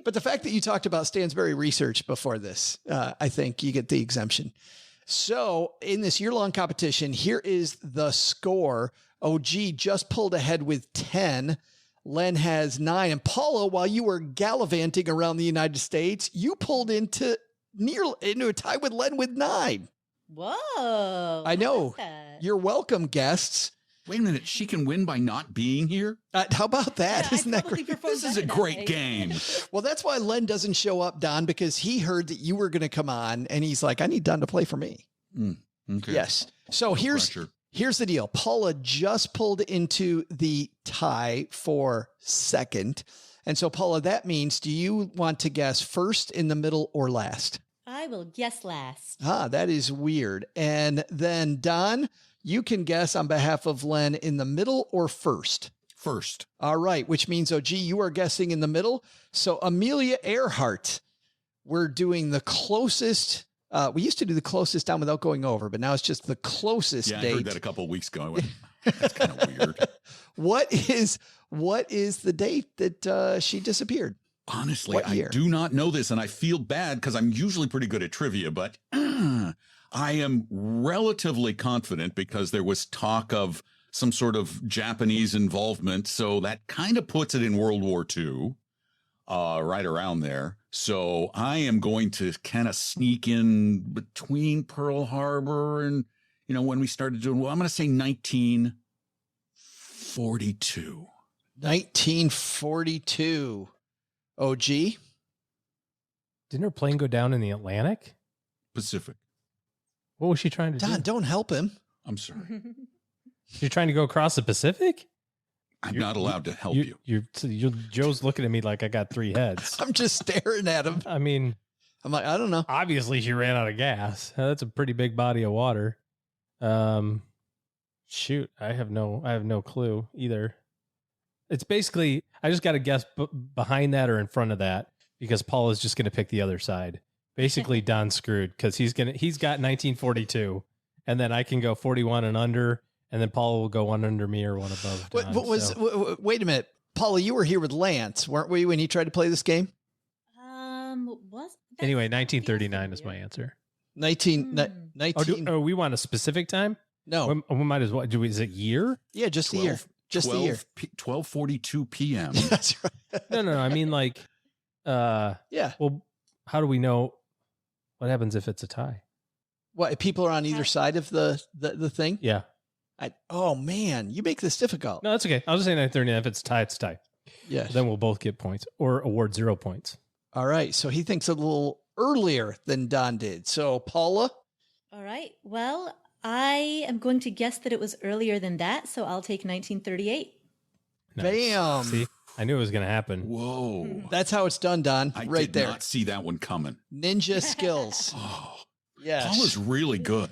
but the fact that you talked about Stansberry research before this, I think you get the exemption. So in this year-long competition, here is the score. OG just pulled ahead with 10. Len has 9. And Paula, while you were gallivanting around the United States, you pulled into a tie with Len with 9. Whoa. I know. You're welcome, guests. Wait a minute. She can win by not being here? How about that? Isn't that great? This is a great game. Well, that's why Len doesn't show up, Don, because he heard that you were going to come on, and he's like, I need Don to play for me. Okay. Yes. So here's the deal. Paula just pulled into the tie for second. And so, Paula, that means, do you want to guess first, in the middle, or last? I will guess last. That is weird. And then, Don, you can guess on behalf of Len in the middle or first. First. All right, which means, OG, you are guessing in the middle. So Amelia Earhart, we're doing the closest. We used to do the closest down without going over, but now it's just the closest date. I heard that a couple of weeks ago. I went, that's kind of weird. What is the date that she disappeared? Honestly, I do not know this, and I feel bad because I'm usually pretty good at trivia, but I am relatively confident because there was talk of some sort of Japanese involvement, so that kind of puts it in World War II, right around there. So I am going to kind of sneak in between Pearl Harbor and, when we started doing, I'm going to say 1942. 1942. OG? Didn't her plane go down in the Atlantic? Pacific. What was she trying to do? Don, don't help him. I'm sorry. You're trying to go across the Pacific? I'm not allowed to help you. Joe's looking at me like I got 3 heads. I'm just staring at him. I mean, I'm like, I don't know. Obviously, she ran out of gas. That's a pretty big body of water. Shoot, I have no clue either. It's basically, I just got to guess behind that or in front of that because Paul is just going to pick the other side. Basically, Don's screwed because he's got 1942, and then I can go 41 and under, and then Paul will go one under me or one above Don. Wait a minute, Paula, you were here with Lance, weren't we, when he tried to play this game? Anyway, 1939 is my answer. 19. Oh, we want a specific time? No, we might as well. Is it year? Yeah, just 12, the year. Just the year. 12:42 p.m. That's right. No. I mean, like, yeah. Well, how do we know what happens if it's a tie? What, people are on either side of the thing? Yeah. Oh man, you make this difficult. No, that's okay. I'll just say 9:39. If it's a tie, it's a tie. Yes. Then we'll both get points or award 0 points. All right. So he thinks a little earlier than Don did. So Paula? All right. Well, I am going to guess that it was earlier than that, so I'll take 1938. Nice. Bam. See, I knew it was going to happen. Whoa. That's how it's done, Don. I right did there. not see that one coming. Ninja skills. Oh, yes. Paula's really good.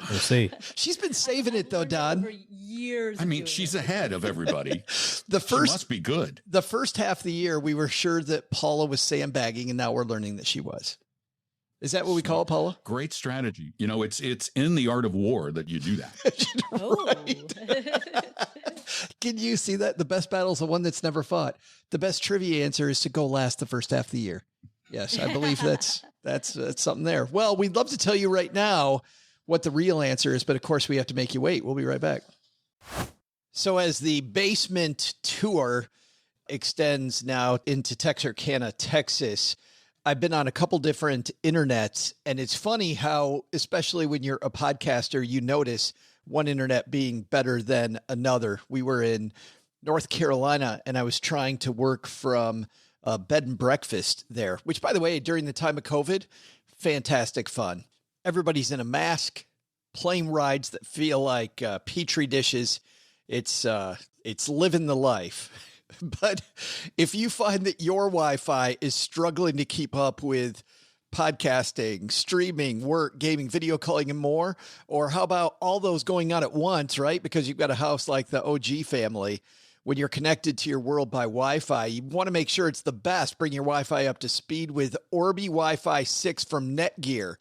We'll see. She's been saving it though, Don. For years. I mean, she's ahead of everybody. She must be good. The first half of the year, we were sure that Paula was sandbagging, and now we're learning that she was. Is that what we call it, Paula? Great strategy. You know, it's in the art of war that you do that. Can you see that? The best battle is the one that's never fought. The best trivia answer is to go last the first half of the year. Yes, I believe that's something there. Well, we'd love to tell you right now what the real answer is, but of course we have to make you wait. We'll be right back. So as the basement tour extends now into Texarkana, Texas, I've been on a couple different internets, and it's funny how, especially when you're a podcaster, you notice one internet being better than another. We were in North Carolina, and I was trying to work from a bed and breakfast there, which, by the way, during the time of COVID, fantastic fun. Everybody's in a mask, plane rides that feel like Petri dishes. It's living the life. But if you find that your Wi-Fi is struggling to keep up with podcasting, streaming, work, gaming, video calling, and more, or how about all those going on at once, right? Because you've got a house like the OG family. When you're connected to your world by Wi-Fi, you want to make sure it's the best. Bring your Wi-Fi up to speed with Orbi Wi-Fi 6 from Netgear.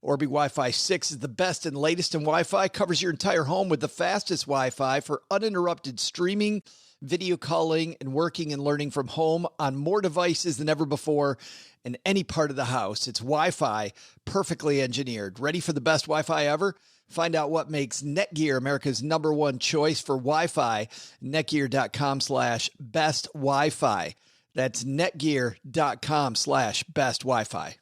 Orbi Wi-Fi 6 is the best and latest in Wi-Fi, covers your entire home with the fastest Wi-Fi for uninterrupted streaming, video calling, and working and learning from home on more devices than ever before in any part of the house. It's Wi-Fi, perfectly engineered. Ready for the best Wi-Fi ever? Find out what makes Netgear America's #1 choice for Wi-Fi. Netgear.com/best Wi-Fi. That's netgear.com/best Wi-Fi.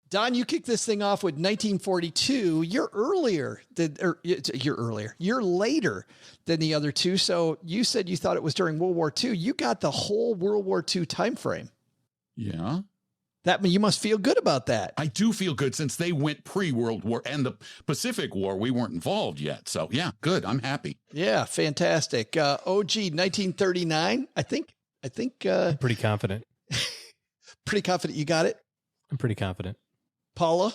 Don, you kicked this thing off with 1942. You're later than the other two. So you said you thought it was during World War II. You got the whole World War II time frame. Yeah. You must feel good about that. I do feel good since they went pre-World War and the Pacific War. We weren't involved yet. So, yeah, good. I'm happy. Yeah, fantastic. OG, 1939, I think. I'm pretty confident. Pretty confident you got it? I'm pretty confident. Paula?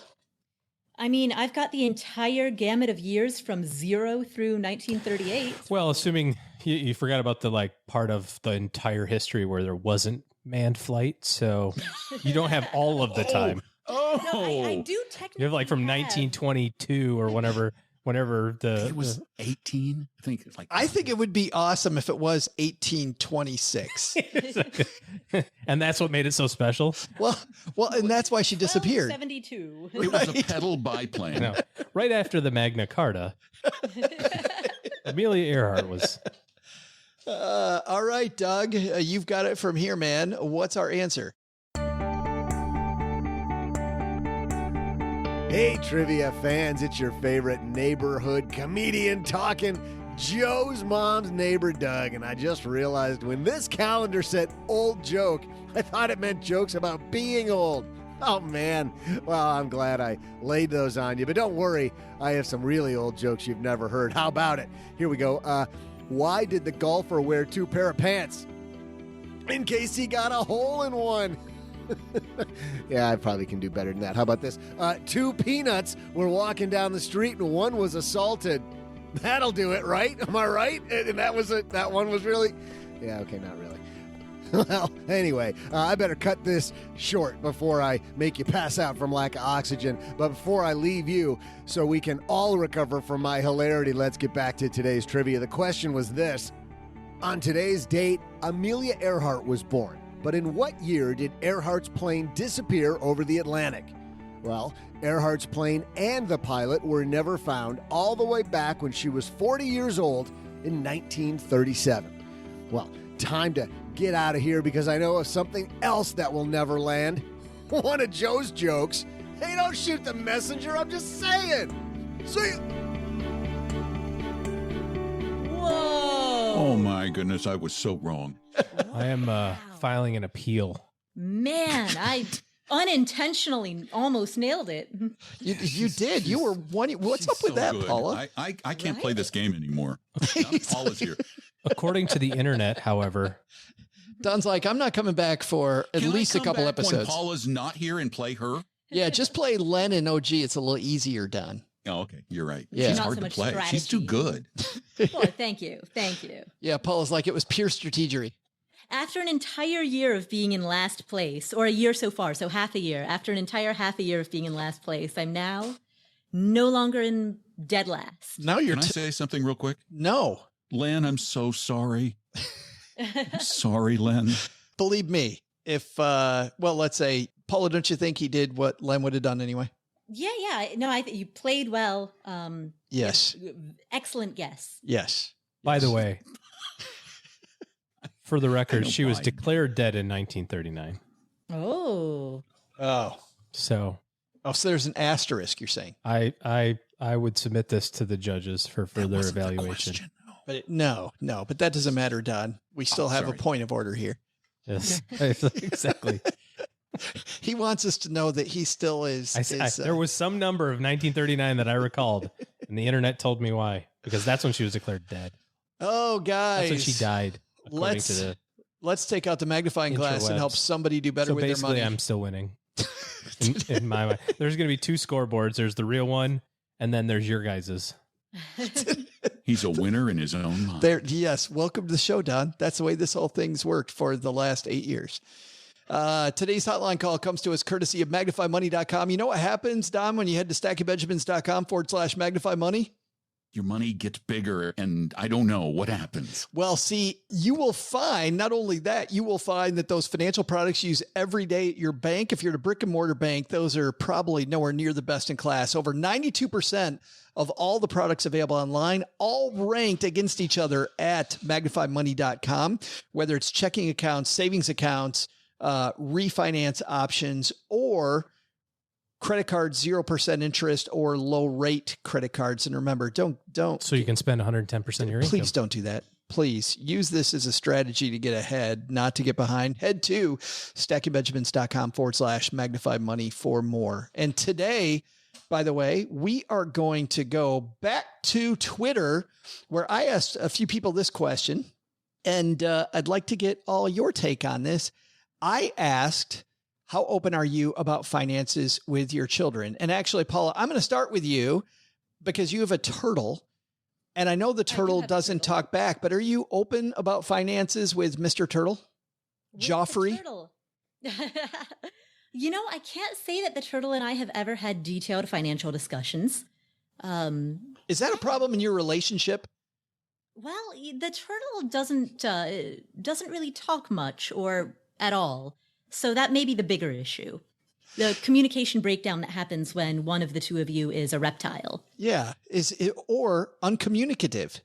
I mean, I've got the entire gamut of years from 0 through 1938. Well, assuming you forgot about the part of the entire history where there wasn't manned flight, so you don't have all of the time. No, I do technically. You have from 1922 or whenever it was 18. I think it would be awesome if it was 1826. And that's what made it so special. Well, and that's why she disappeared. 72. It was a pedal biplane. No, right after the Magna Carta, Amelia Earhart was. All right, Doug, you've got it from here, man. What's our answer? Hey, trivia fans, it's your favorite neighborhood comedian talking, Joe's mom's neighbor, Doug. And I just realized when this calendar said old joke, I thought it meant jokes about being old. Oh, man. Well, I'm glad I laid those on you. But don't worry, I have some really old jokes you've never heard. How about it? Here we go. Why did the golfer wear 2 pair of pants? In case he got a hole in one. Yeah, I probably can do better than that. How about this? 2 peanuts were walking down the street and one was assaulted. That'll do it, right? Am I right? And that one was really... Yeah, okay, not really. Well, anyway, I better cut this short before I make you pass out from lack of oxygen. But before I leave you, so we can all recover from my hilarity, let's get back to today's trivia. The question was this. On today's date, Amelia Earhart was born. But in what year did Earhart's plane disappear over the Atlantic? Well, Earhart's plane and the pilot were never found all the way back when she was 40 years old in 1937. Well, time to get out of here because I know of something else that will never land. One of Joe's jokes. Hey, don't shoot the messenger, I'm just saying. See ya. Whoa. Oh, my goodness. I was so wrong. I am filing an appeal. Man, I unintentionally almost nailed it. You did. You were one. What's up with So that, good. Paula? I can't play this game anymore. Paula's here. According to the internet, however, Don's like, I'm not coming back for at Can I least a come couple back episodes. when Paula's not here and play her? Yeah, just play Len and OG. It's a little easier, Don. Oh, okay. You're right. Yeah. She's Not hard so to much play. She's too strategy. good. Well, thank you. Yeah, Paula's like, it was pure strategery. After an entire year of being in last place, or a year so far, so half a year, after an entire half a year of being in last place, I'm now no longer in dead last. Now you're Can I say something real quick? No. Len, I'm so sorry. I'm sorry, Len. Believe me, if, let's say, Paula, don't you think he did what Len would have done anyway? Yeah. No, you played well. Yes. Excellent guess. Yes. By the way, for the record, she was why. declared dead in 1939. Oh. So there's an asterisk, you're saying? I would submit this to the judges for further evaluation. But but that doesn't matter, Don. We still have a point of order here. Yes, exactly. He wants us to know that he still is. There was some number of 1939 that I recalled, and the internet told me why, because that's when she was declared dead. Oh, guys. That's when she died. Let's take out the magnifying glass and help somebody do better with their money. I'm still winning. in my mind. There's going to be two scoreboards. There's the real one, and then there's your guys's. He's a winner in his own mind. Yes. Welcome to the show, Don. That's the way this whole thing's worked for the last 8 years. Today's hotline call comes to us courtesy of MagnifyMoney.com. You know what happens, Don, when you head to StackingBenjamins.com/MagnifyMoney? Your money gets bigger, and I don't know what happens. Well, see, you will find, not only that, you will find that those financial products you use every day at your bank, if you're at a brick and mortar bank, those are probably nowhere near the best in class. Over 92% of all the products available online, all ranked against each other at MagnifyMoney.com, whether it's checking accounts, savings accounts, refinance options, or credit cards, 0% interest, or low rate credit cards. And remember, don't. So you can spend 110% of your income. Please don't do that. Please use this as a strategy to get ahead, not to get behind. Head to StackingBenjamins.com/Magnify Money for more. And today, by the way, we are going to go back to Twitter, where I asked a few people this question, and I'd like to get all your take on this. I asked, how open are you about finances with your children? And actually, Paula, I'm going to start with you because you have a turtle. And I know the turtle doesn't talk back, but are you open about finances with Mr. Turtle? Joffrey? Turtle. I can't say that the turtle and I have ever had detailed financial discussions. Is that a problem in your relationship? Well, the turtle doesn't really talk much or at all. So that may be the bigger issue. The communication breakdown that happens when one of the two of you is a reptile. Yeah. Or uncommunicative.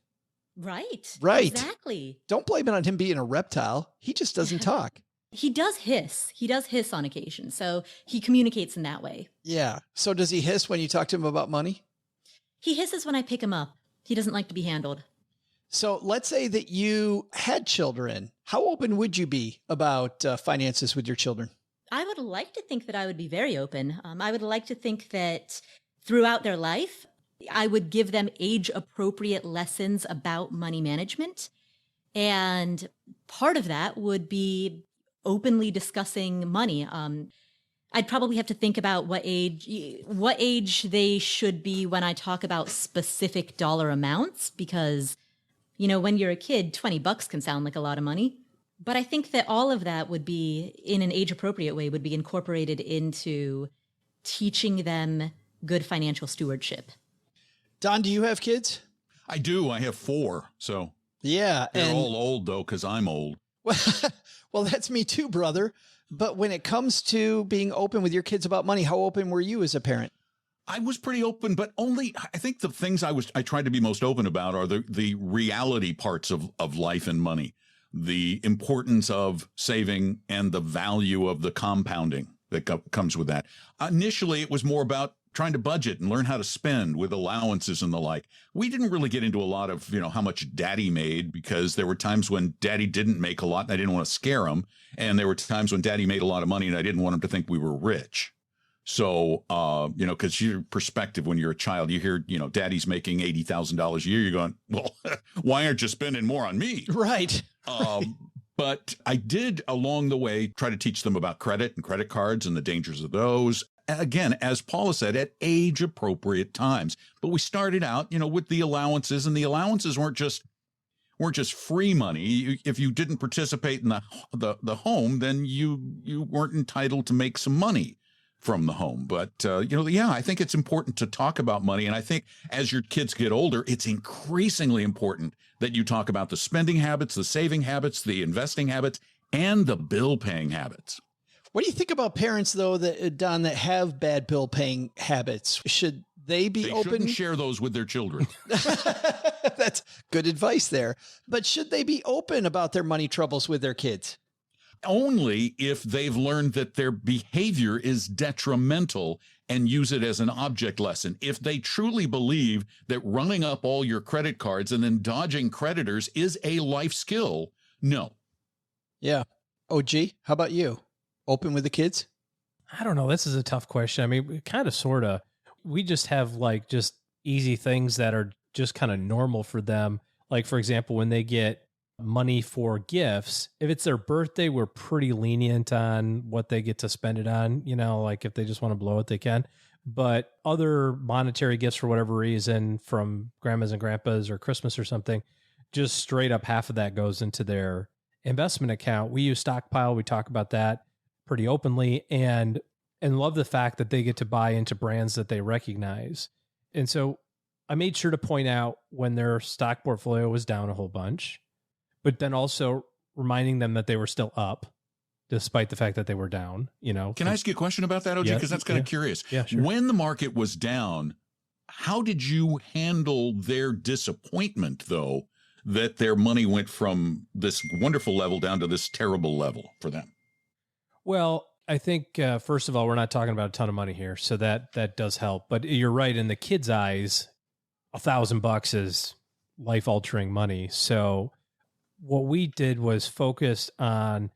Right. Right. Exactly. Don't blame it on him being a reptile. He just doesn't talk. He does hiss. He does hiss on occasion. So he communicates in that way. Yeah. So does he hiss when you talk to him about money? He hisses when I pick him up. He doesn't like to be handled. So let's say that you had children. How open would you be about finances with your children? I would like to think that I would be very open. I would like to think that throughout their life, I would give them age-appropriate lessons about money management. And part of that would be openly discussing money. I'd probably have to think about what age they should be when I talk about specific dollar amounts, because when you're a kid, $20 can sound like a lot of money. But I think that all of that would be, in an age-appropriate way, would be incorporated into teaching them good financial stewardship. Don, do you have kids? I do. I have 4. So yeah, they're all old, though, because I'm old. Well, that's me too, brother. But when it comes to being open with your kids about money, how open were you as a parent? I was pretty open, but only, I think the things I tried to be most open about are the reality parts of life and money, the importance of saving and the value of the compounding that comes with that. Initially, it was more about trying to budget and learn how to spend with allowances and the like. We didn't really get into a lot of, how much daddy made, because there were times when daddy didn't make a lot and I didn't want to scare him. And there were times when daddy made a lot of money and I didn't want him to think we were rich. So, because your perspective when you're a child, you hear, daddy's making $80,000 a year. You're going, well, why aren't you spending more on me? Right. But I did along the way try to teach them about credit and credit cards and the dangers of those. Again, as Paula said, at age appropriate times. But we started out, with the allowances, and the allowances weren't weren't just free money. If you didn't participate in the home, then you weren't entitled to make some money from the home. But, I think it's important to talk about money. And I think as your kids get older, it's increasingly important that you talk about the spending habits, the saving habits, the investing habits, and the bill paying habits. What do you think about parents, though, Don, that have bad bill paying habits? Should they be open? They shouldn't share those with their children. That's good advice there. But should they be open about their money troubles with their kids? Only if they've learned that their behavior is detrimental and use it as an object lesson. If they truly believe that running up all your credit cards and then dodging creditors is a life skill, no. Yeah. OG, how about you? Open with the kids? I don't know. This is a tough question. I mean, kind of, sort of. We just have like just easy things that are just kind of normal for them. Like, for example, when they get money for gifts, if it's their birthday, we're pretty lenient on what they get to spend it on. Like if they just want to blow it, they can. But other monetary gifts for whatever reason from grandmas and grandpas or Christmas or something, just straight up half of that goes into their investment account. We use Stockpile. We talk about that pretty openly and love the fact that they get to buy into brands that they recognize. And so I made sure to point out when their stock portfolio was down a whole bunch, but then also reminding them that they were still up despite the fact that they were down, Can I ask you a question about that, OG? Because that's kind of curious. Yeah, sure. When the market was down, how did you handle their disappointment, though, that their money went from this wonderful level down to this terrible level for them? Well, I think, first of all, we're not talking about a ton of money here, so that does help. But you're right, in the kids' eyes, $1,000 is life-altering money. So what we did was focus on,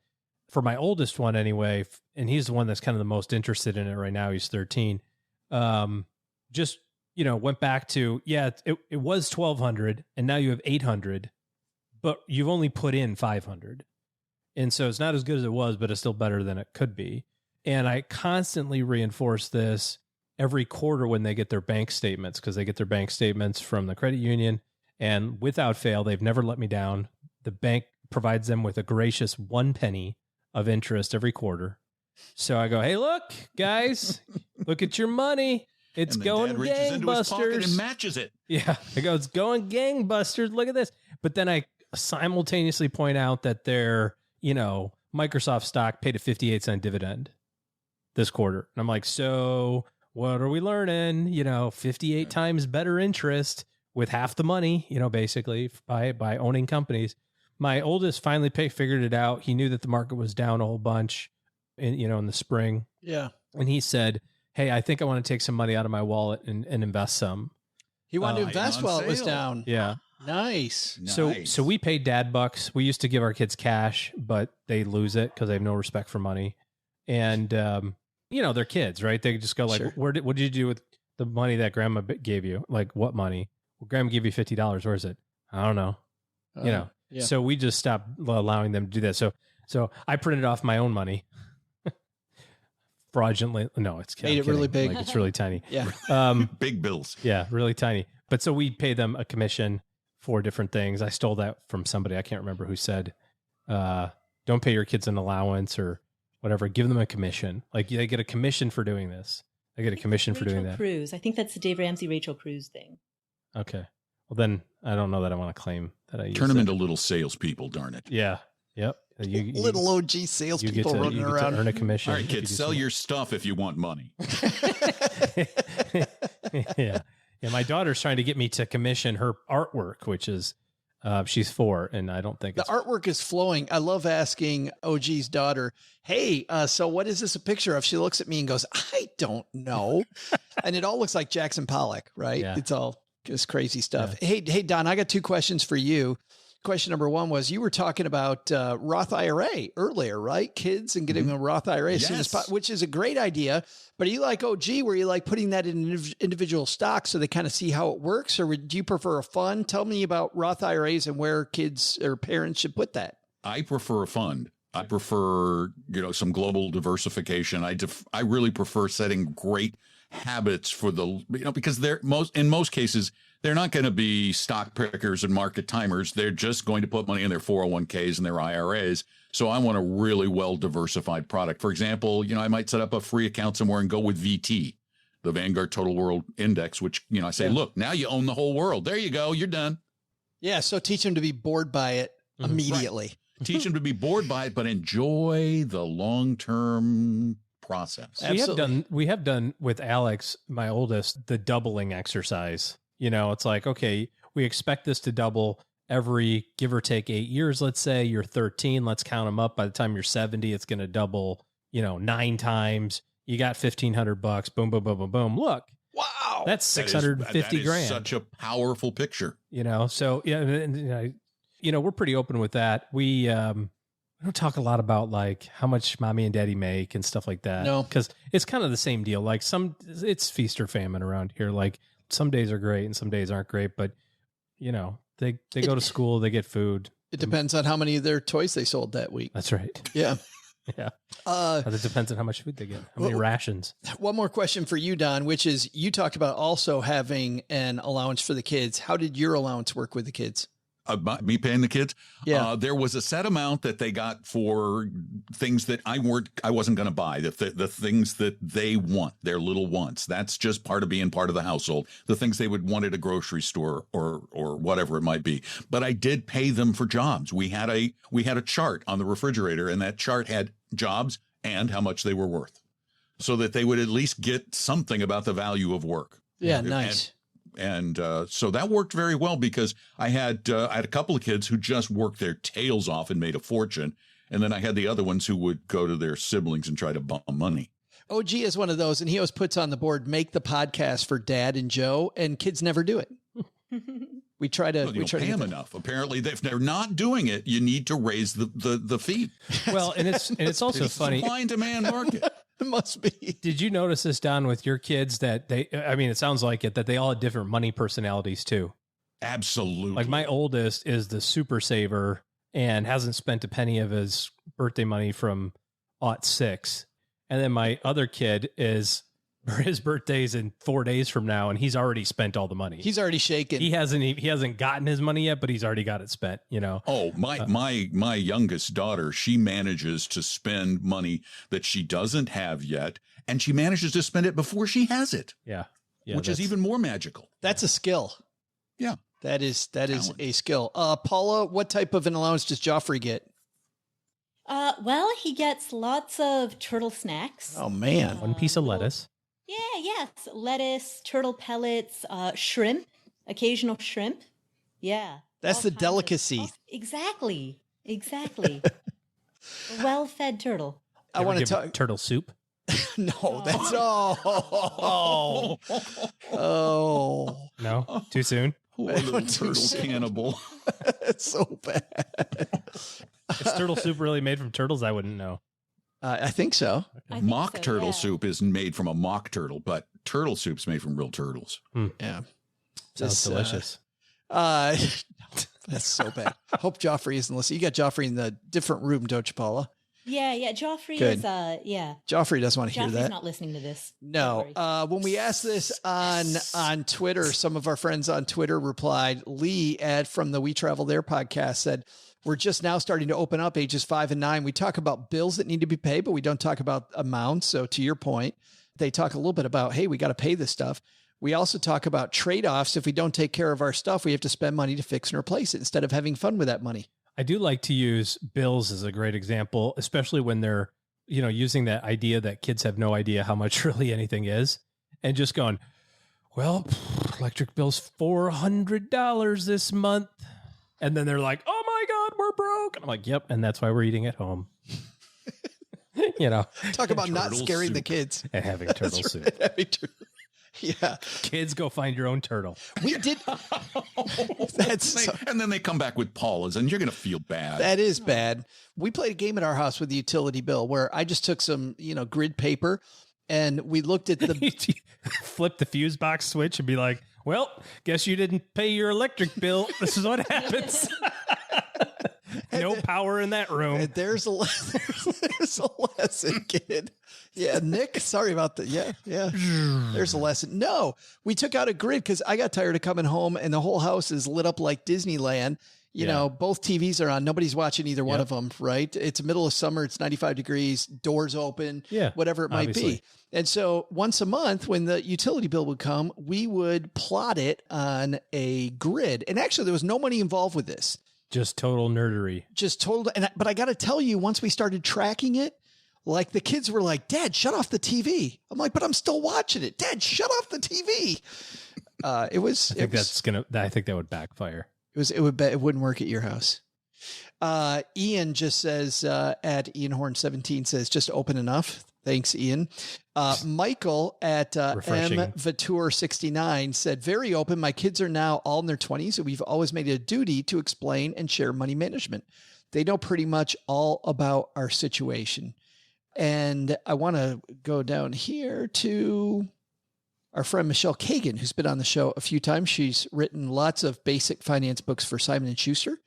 for my oldest one anyway, and he's the one that's kind of the most interested in it right now. He's 13. Just, went back to, it was $1,200 and now you have $800, but you've only put in $500. And so it's not as good as it was, but it's still better than it could be. And I constantly reinforce this every quarter when they get their bank statements, because they get their bank statements from the credit union. And without fail, they've never let me down. The bank provides them with a gracious 1 penny of interest every quarter. So I go, hey, look, guys, look at your money. It's going Dad reaches into his pocket gangbusters. and matches it. Yeah. I go, it's going gangbusters. Look at this. But then I simultaneously point out that their, Microsoft stock paid a 58-cent dividend this quarter. And I'm like, so what are we learning? 58 times better interest with half the money, basically by owning companies. My oldest finally figured it out. He knew that the market was down a whole bunch in the spring. Yeah. And he said, hey, I think I want to take some money out of my wallet and invest some. He wanted to invest while it was down. Yeah. Nice. So we paid dad bucks. We used to give our kids cash, but they lose it because they have no respect for money. And, they're kids, right? They just go like, Sure. what did you do with the money that grandma gave you? Like, what money? Well, grandma gave you $50. Where is it? I don't know. Yeah. So we just stopped allowing them to do that. So I printed off my own money. Fraudulently. No, it's made it really big. Like, it's really tiny. Yeah. Big bills. Yeah, really tiny. But so we pay them a commission for different things. I stole that from somebody. I can't remember who said, don't pay your kids an allowance or whatever. Give them a commission. Like they get a commission for doing this. They get a commission for doing that. Cruz. I think that's the Dave Ramsey, Rachel Cruz thing. Okay. Well, then I don't know that I want to claim that I used Turn them into little salespeople, darn it. Yeah. Yep. Little OG salespeople running around. To earn a commission. All right, kids, sell your stuff if you want money. Yeah. Yeah. My daughter's trying to get me to commission her artwork, which is, she's 4, and I don't think the artwork is flowing. I love asking OG's daughter, hey, so what is this a picture of? She looks at me and goes, I don't know. And it all looks like Jackson Pollock, right? Yeah. It's all just crazy stuff. Yeah. Hey, Don, I got 2 questions for you. Question number 1 was, you were talking about Roth IRA earlier, right? Kids and getting a Roth IRA as soon as possible, which is a great idea. But are you like OG, where you like putting that in individual stocks so they kind of see how it works? Or do you prefer a fund? Tell me about Roth IRAs and where kids or parents should put that. I prefer a fund. I prefer, some global diversification. I really prefer setting great habits for because in most cases, They're not going to be stock pickers and market timers. They're just going to put money in their 401ks and their IRAs. So I want a really well-diversified product. For example, I might set up a free account somewhere and go with VT, the Vanguard Total World Index, which, I say, look, now you own the whole world. There you go. You're done. Yeah. So teach them to be bored by it immediately. Right. Teach them to be bored by it, but enjoy the long-term process. We have done with Alex, my oldest, the doubling exercise. It's like, okay, we expect this to double every give or take 8 years. Let's say you're 13. Let's count them up. By the time you're 70, it's going to double, 9 times. You got $1,500. Boom, boom, boom, boom, boom. Look. Wow. That's 650 grand. Such a powerful picture. So yeah, we're pretty open with that. We don't talk a lot about like how much mommy and daddy make and stuff like that. No, because it's kind of the same deal. Like it's feast or famine around here. Like some days are great and some days aren't great, but they go to school, they get food. It depends on how many of their toys they sold that week. That's right. Yeah. Yeah. It depends on how much food they get, how many rations. One more question for you, Don, which is you talked about also having an allowance for the kids. How did your allowance work with the kids? Me paying the kids? Yeah. There was a set amount that they got for things that I wasn't going to buy, the things that they want, their little wants. That's just part of being part of the household, the things they would want at a grocery store or whatever it might be. But I did pay them for jobs. We had a chart on the refrigerator, and that chart had jobs and how much they were worth, so that they would at least get something about the value of work. Yeah, nice. And so that worked very well because I had a couple of kids who just worked their tails off and made a fortune. And then I had the other ones who would go to their siblings and try to bum money. OG is one of those, and he always puts on the board, make the podcast for Dad and Joe, and kids never do it. We try to pay them enough. Apparently, if they're not doing it, you need to raise the fee. Well, and it's also funny. Supply and demand market. It must be. Did you notice this, Don, with your kids that it sounds like it, that they all had different money personalities too? Absolutely. Like my oldest is the super saver and hasn't spent a penny of his birthday money from '06. And then my other kid his birthday's in 4 days from now, and he's already spent all the money. He's already shaken. He hasn't gotten his money yet, but he's already got it spent. Oh, my youngest daughter, she manages to spend money that she doesn't have yet, and she manages to spend it before she has it. Yeah, which is even more magical. That's a skill. Yeah, that is a skill. Paula, what type of an allowance does Joffrey get? Well, he gets lots of turtle snacks. Oh man, one piece of lettuce. Yeah, lettuce, turtle pellets, shrimp, occasional shrimp. Yeah. That's the delicacy. Exactly. Well-fed turtle. I want to talk turtle soup. No, that's oh. No, too soon. Turtle cannibal. It's so bad. Is turtle soup really made from turtles? I wouldn't know. I think so. Mock turtle soup is made from a mock turtle, but turtle soup's made from real turtles. Yeah. Sounds delicious. That's so bad. Hope Joffrey isn't listening. You got Joffrey in the different room, don't you, Paula? Yeah. Joffrey Good. is, yeah. Joffrey doesn't want to hear that. Joffrey's not listening to this. No. When we asked this on Twitter, some of our friends on Twitter replied. Lee from the We Travel There podcast said, we're just now starting to open up ages 5 and 9. We talk about bills that need to be paid, but we don't talk about amounts. So to your point, they talk a little bit about, hey, we got to pay this stuff. We also talk about trade-offs. If we don't take care of our stuff, we have to spend money to fix and replace it instead of having fun with that money. I do like to use bills as a great example, especially when they're, using that idea that kids have no idea how much really anything is and just going, well, electric bill's $400 this month. And then they're like, oh my God, we're broke. And I'm like, yep. And that's why we're eating at home. Talk about not scaring the kids. And having turtle soup. Right. Yeah. Kids, go find your own turtle. We did. And then they come back with Paula's and you're going to feel bad. That is bad. We played a game at our house with the utility bill where I just took some, grid paper and we looked at the flip the fuse box switch and be like, well, guess you didn't pay your electric bill. This is what happens. No power in that room. And there's a lesson, kid. Yeah, Nick, sorry about that. Yeah. There's a lesson. No, we took out a grid because I got tired of coming home and the whole house is lit up like Disneyland. You know, both TVs are on. Nobody's watching either one of them, right? It's middle of summer. It's 95 degrees, doors open, whatever it might be. And so once a month when the utility bill would come, we would plot it on a grid. And actually, there was no money involved with this. Just total nerdery. But I got to tell you, once we started tracking it, like the kids were like, Dad, shut off the TV. I'm like, but I'm still watching it. Dad, shut off the TV. I think that would backfire. It wouldn't work at your house. Ian just says at Ian Horn 17 says just open enough. Thanks, Ian. Michael at M Vatour 69 said very open. My kids are now all in their 20s, and we've always made it a duty to explain and share money management. They know pretty much all about our situation. And I want to go down here to our friend Michelle Kagan, who's been on the show a few times. She's written lots of basic finance books for Simon & Schuster.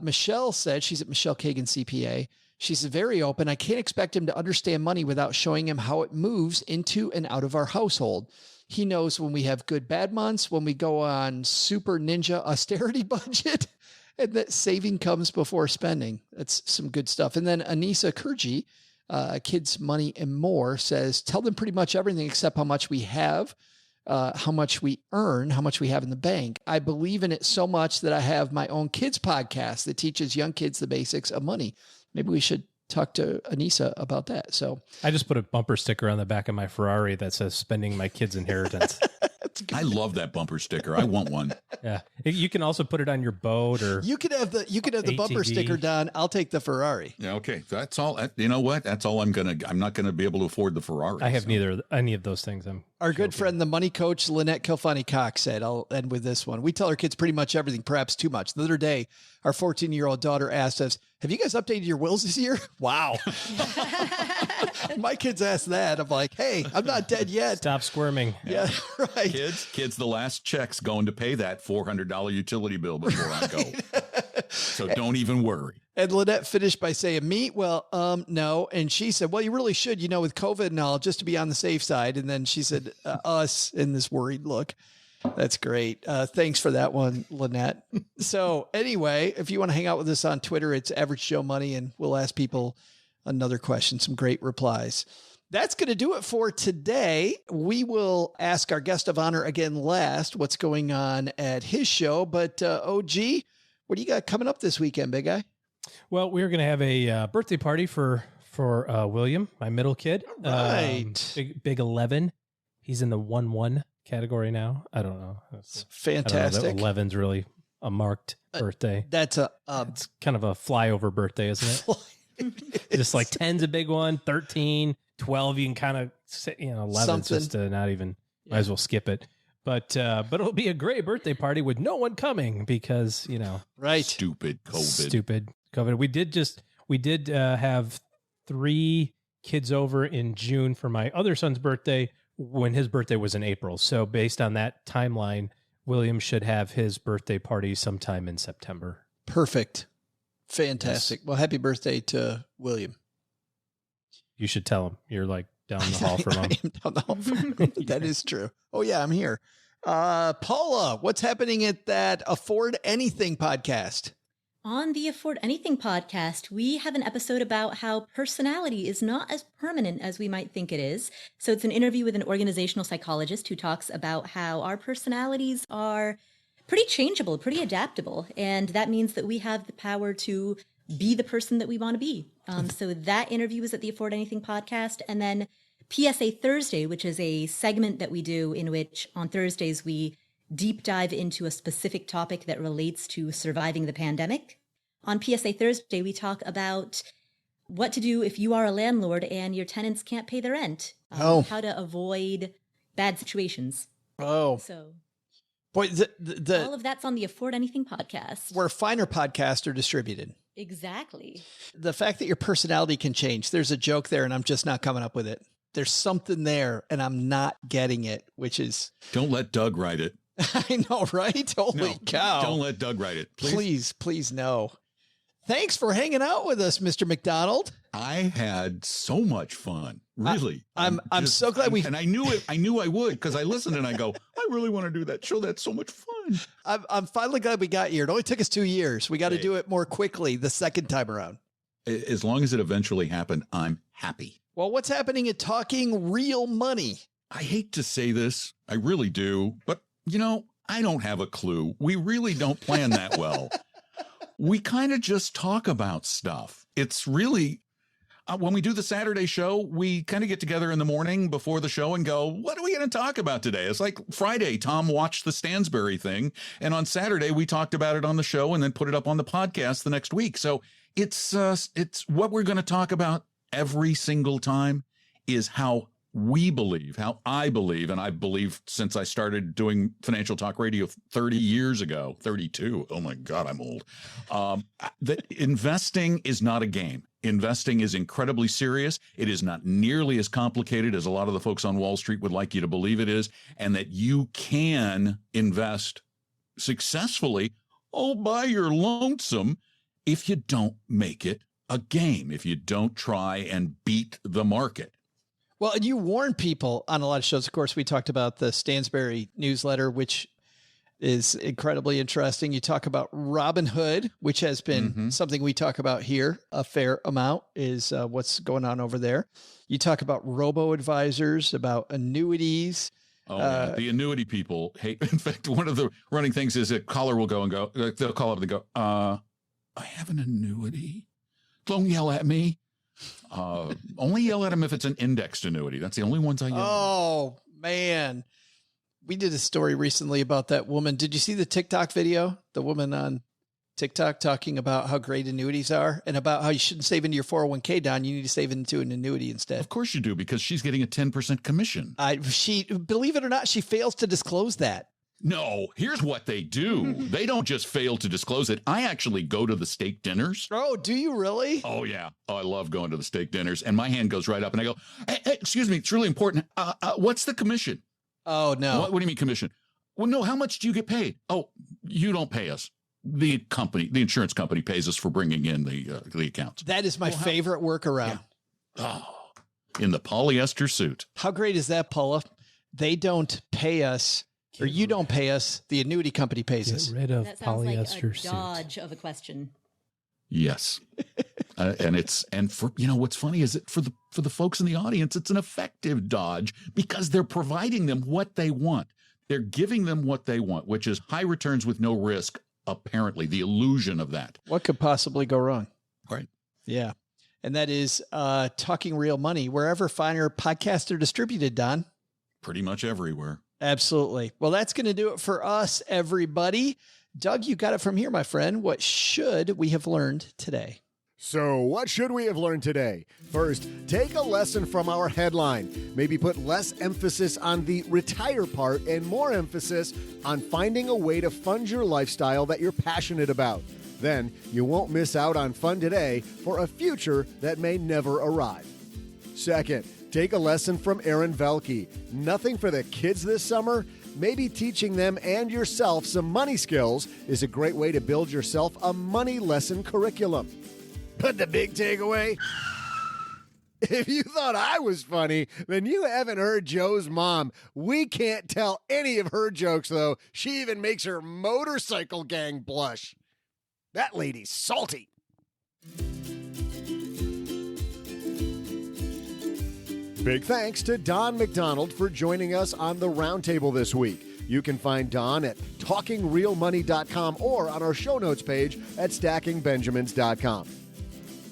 Michelle said, she's at Michelle Kagan CPA. She's very open. I can't expect him to understand money without showing him how it moves into and out of our household. He knows when we have good, bad months, when we go on super ninja austerity budget, and that saving comes before spending. That's some good stuff. And then Anissa Kurji, Kids, Money, and More says, tell them pretty much everything except how much we have, how much we earn, how much we have in the bank. I believe in it so much that I have my own kids podcast that teaches young kids the basics of money. Maybe we should talk to Anissa about that. So I just put a bumper sticker on the back of my Ferrari that says spending my kids' inheritance. I love that bumper sticker. I want one. Yeah. You can also put it on your boat, or you could have the bumper sticker done. I'll take the Ferrari. Yeah. Okay. That's all. You know what? That's all I'm not going to be able to afford the Ferrari. I have any of those things. Our good friend, the money coach, Lynette Kilfunny-Cox said, I'll end with this one. We tell our kids pretty much everything, perhaps too much. The other day, our 14-year-old daughter asked us, have you guys updated your wills this year? Wow. My kids asked that. I'm like, hey, I'm not dead yet. Stop squirming. Yeah, right. Kids, the last check's going to pay that $400 utility bill before I go. So don't even worry. And Lynette finished by saying, me? Well, no. And she said, well, you really should, with COVID and all, just to be on the safe side. And then she said, us, in this worried look. That's great. Thanks for that one, Lynette. So anyway, if you want to hang out with us on Twitter, it's Average Joe Money, and we'll ask people another question, some great replies. That's going to do it for today. We will ask our guest of honor again last what's going on at his show. But OG, what do you got coming up this weekend, big guy? Well, we're going to have a birthday party for William, my middle kid. All right. Big 11. He's in the 1-1 category now. I don't know. It's fantastic. I don't know that 11's really a marked birthday. That's it's kind of a flyover birthday, isn't it? Just like 10's a big one, 13, 12, you can kind of say, 11's just not even, might as well skip it. But it'll be a great birthday party with no one coming because, right. Stupid COVID. We did have 3 kids over in June for my other son's birthday when his birthday was in April. So based on that timeline, William should have his birthday party sometime in September. Perfect. Fantastic. Yes. Well, happy birthday to William. You should tell him you're like down the hall from him. I am down the hall from him. That is true. Oh yeah, I'm here. Paula, what's happening at that Afford Anything podcast? On the Afford Anything podcast, we have an episode about how personality is not as permanent as we might think it is. So it's an interview with an organizational psychologist who talks about how our personalities are pretty changeable, pretty adaptable. And that means that we have the power to be the person that we want to be. So that interview is at the Afford Anything podcast. And then PSA Thursday, which is a segment that we do in which on Thursdays we deep dive into a specific topic that relates to surviving the pandemic. On PSA Thursday, we talk about what to do if you are a landlord and your tenants can't pay the rent. How to avoid bad situations. Oh. So, boy, all of that's on the Afford Anything podcast. Where finer podcasts are distributed. Exactly. The fact that your personality can change. There's a joke there, and I'm just not coming up with it. There's something there, and I'm not getting it, which is... Don't let Doug write it. I know, right? Holy cow. Don't let Doug write it. Please no. Thanks for hanging out with us, Mr. McDonald. I had so much fun. Really. I'm so glad and I knew I would, because I listened and I go, I really want to do that show. That's so much fun. I'm finally glad we got here. It only took us 2 years. We got to do it more quickly the second time around. As long as it eventually happened, I'm happy. Well, what's happening at Talking Real Money? I hate to say this. I really do. But, I don't have a clue. We really don't plan that well. We kind of just talk about stuff. It's really, when we do the Saturday show, we kind of get together in the morning before the show and go, what are we going to talk about today? It's like Friday, Tom watched the Stansberry thing. And on Saturday, we talked about it on the show and then put it up on the podcast the next week. So it's what we're going to talk about every single time is how we believe, how I believe, and I've believed since I started doing Financial Talk Radio 30 years ago, 32. Oh my God, I'm old. That investing is not a game. Investing is incredibly serious. It is not nearly as complicated as a lot of the folks on Wall Street would like you to believe it is, and that you can invest successfully all by your lonesome if you don't make it a game, if you don't try and beat the market. Well, and you warn people on a lot of shows. Of course, we talked about the Stansberry newsletter, which is incredibly interesting. You talk about Robinhood, which has been something we talk about here a fair amount, is what's going on over there. You talk about robo-advisors, about annuities. Oh, yeah. The annuity people hate. In fact, one of the running things is a caller will go, they'll call up and go, I have an annuity. Don't yell at me. Only yell at them if it's an indexed annuity. That's the only ones I yell at. Oh, man. We did a story recently about that woman. Did you see the TikTok video? The woman on TikTok talking about how great annuities are and about how you shouldn't save into your 401k, Don. You need to save into an annuity instead. Of course you do, because she's getting a 10% commission. She, believe it or not, she fails to disclose that. No, here's what they do. They don't just fail to disclose it. I actually go to the steak dinners. Oh, do you really? Oh, yeah. Oh, I love going to the steak dinners. And my hand goes right up and I go, hey, excuse me, it's really important. What's the commission? Oh, no. What do you mean commission? Well, no, how much do you get paid? Oh, you don't pay us. The insurance company pays us for bringing in the accounts. That is my favorite workaround. Yeah. Oh, in the polyester suit. How great is that, Paula? They don't pay us. Or you don't pay us, the annuity company pays us. Get rid of That sounds polyester like a dodge of a question. Yes. And for, what's funny is that for the folks in the audience, it's an effective dodge because they're providing them what they want. They're giving them what they want, which is high returns with no risk, apparently, the illusion of that. What could possibly go wrong? Right. Yeah. And that is Talking Real Money, wherever finer podcasts are distributed, Don. Pretty much everywhere. Absolutely. Well, that's going to do it for us, everybody. Doug, you got it from here, my friend. What should we have learned today? So, what should we have learned today? First, take a lesson from our headline. Maybe put less emphasis on the retire part and more emphasis on finding a way to fund your lifestyle that you're passionate about. Then, you won't miss out on fun today for a future that may never arrive. Second, take a lesson from Aaron Velky. Nothing for the kids this summer? Maybe teaching them and yourself some money skills is a great way to build yourself a money lesson curriculum. But the big takeaway? If you thought I was funny, then you haven't heard Joe's mom. We can't tell any of her jokes, though. She even makes her motorcycle gang blush. That lady's salty. Big thanks to Don McDonald for joining us on the Roundtable this week. You can find Don at talkingrealmoney.com or on our show notes page at stackingbenjamins.com.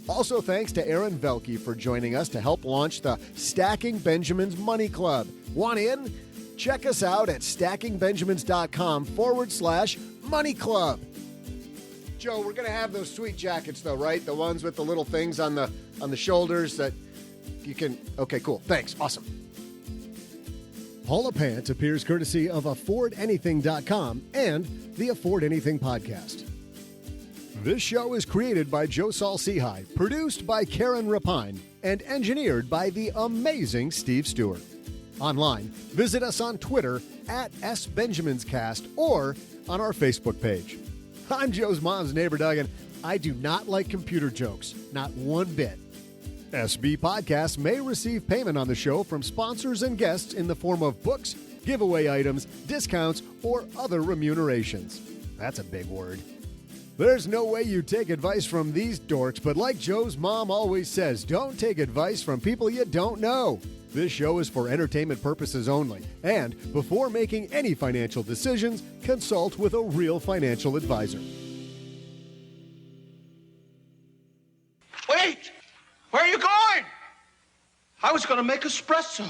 Also, thanks to Aaron Velky for joining us to help launch the Stacking Benjamins Money Club. Want in? Check us out at stackingbenjamins.com/money club. Joe, we're going to have those sweet jackets, though, right? The ones with the little things on the shoulders that you can... Okay, cool. Thanks. Awesome. Paula Pant appears courtesy of AffordAnything.com and the Afford Anything podcast. This show is created by Joe Saul-Sehy, produced by Karen Rapine, and engineered by the amazing Steve Stewart. Online, visit us on Twitter at SBenjaminsCast or on our Facebook page. I'm Joe's mom's neighbor, Doug, and I do not like computer jokes, not one bit. SB Podcasts may receive payment on the show from sponsors and guests in the form of books, giveaway items, discounts, or other remunerations. That's a big word. There's no way you take advice from these dorks, but like Joe's mom always says, don't take advice from people you don't know. This show is for entertainment purposes only, and before making any financial decisions, consult with a real financial advisor. Wait! Where are you going? I was going to make espresso.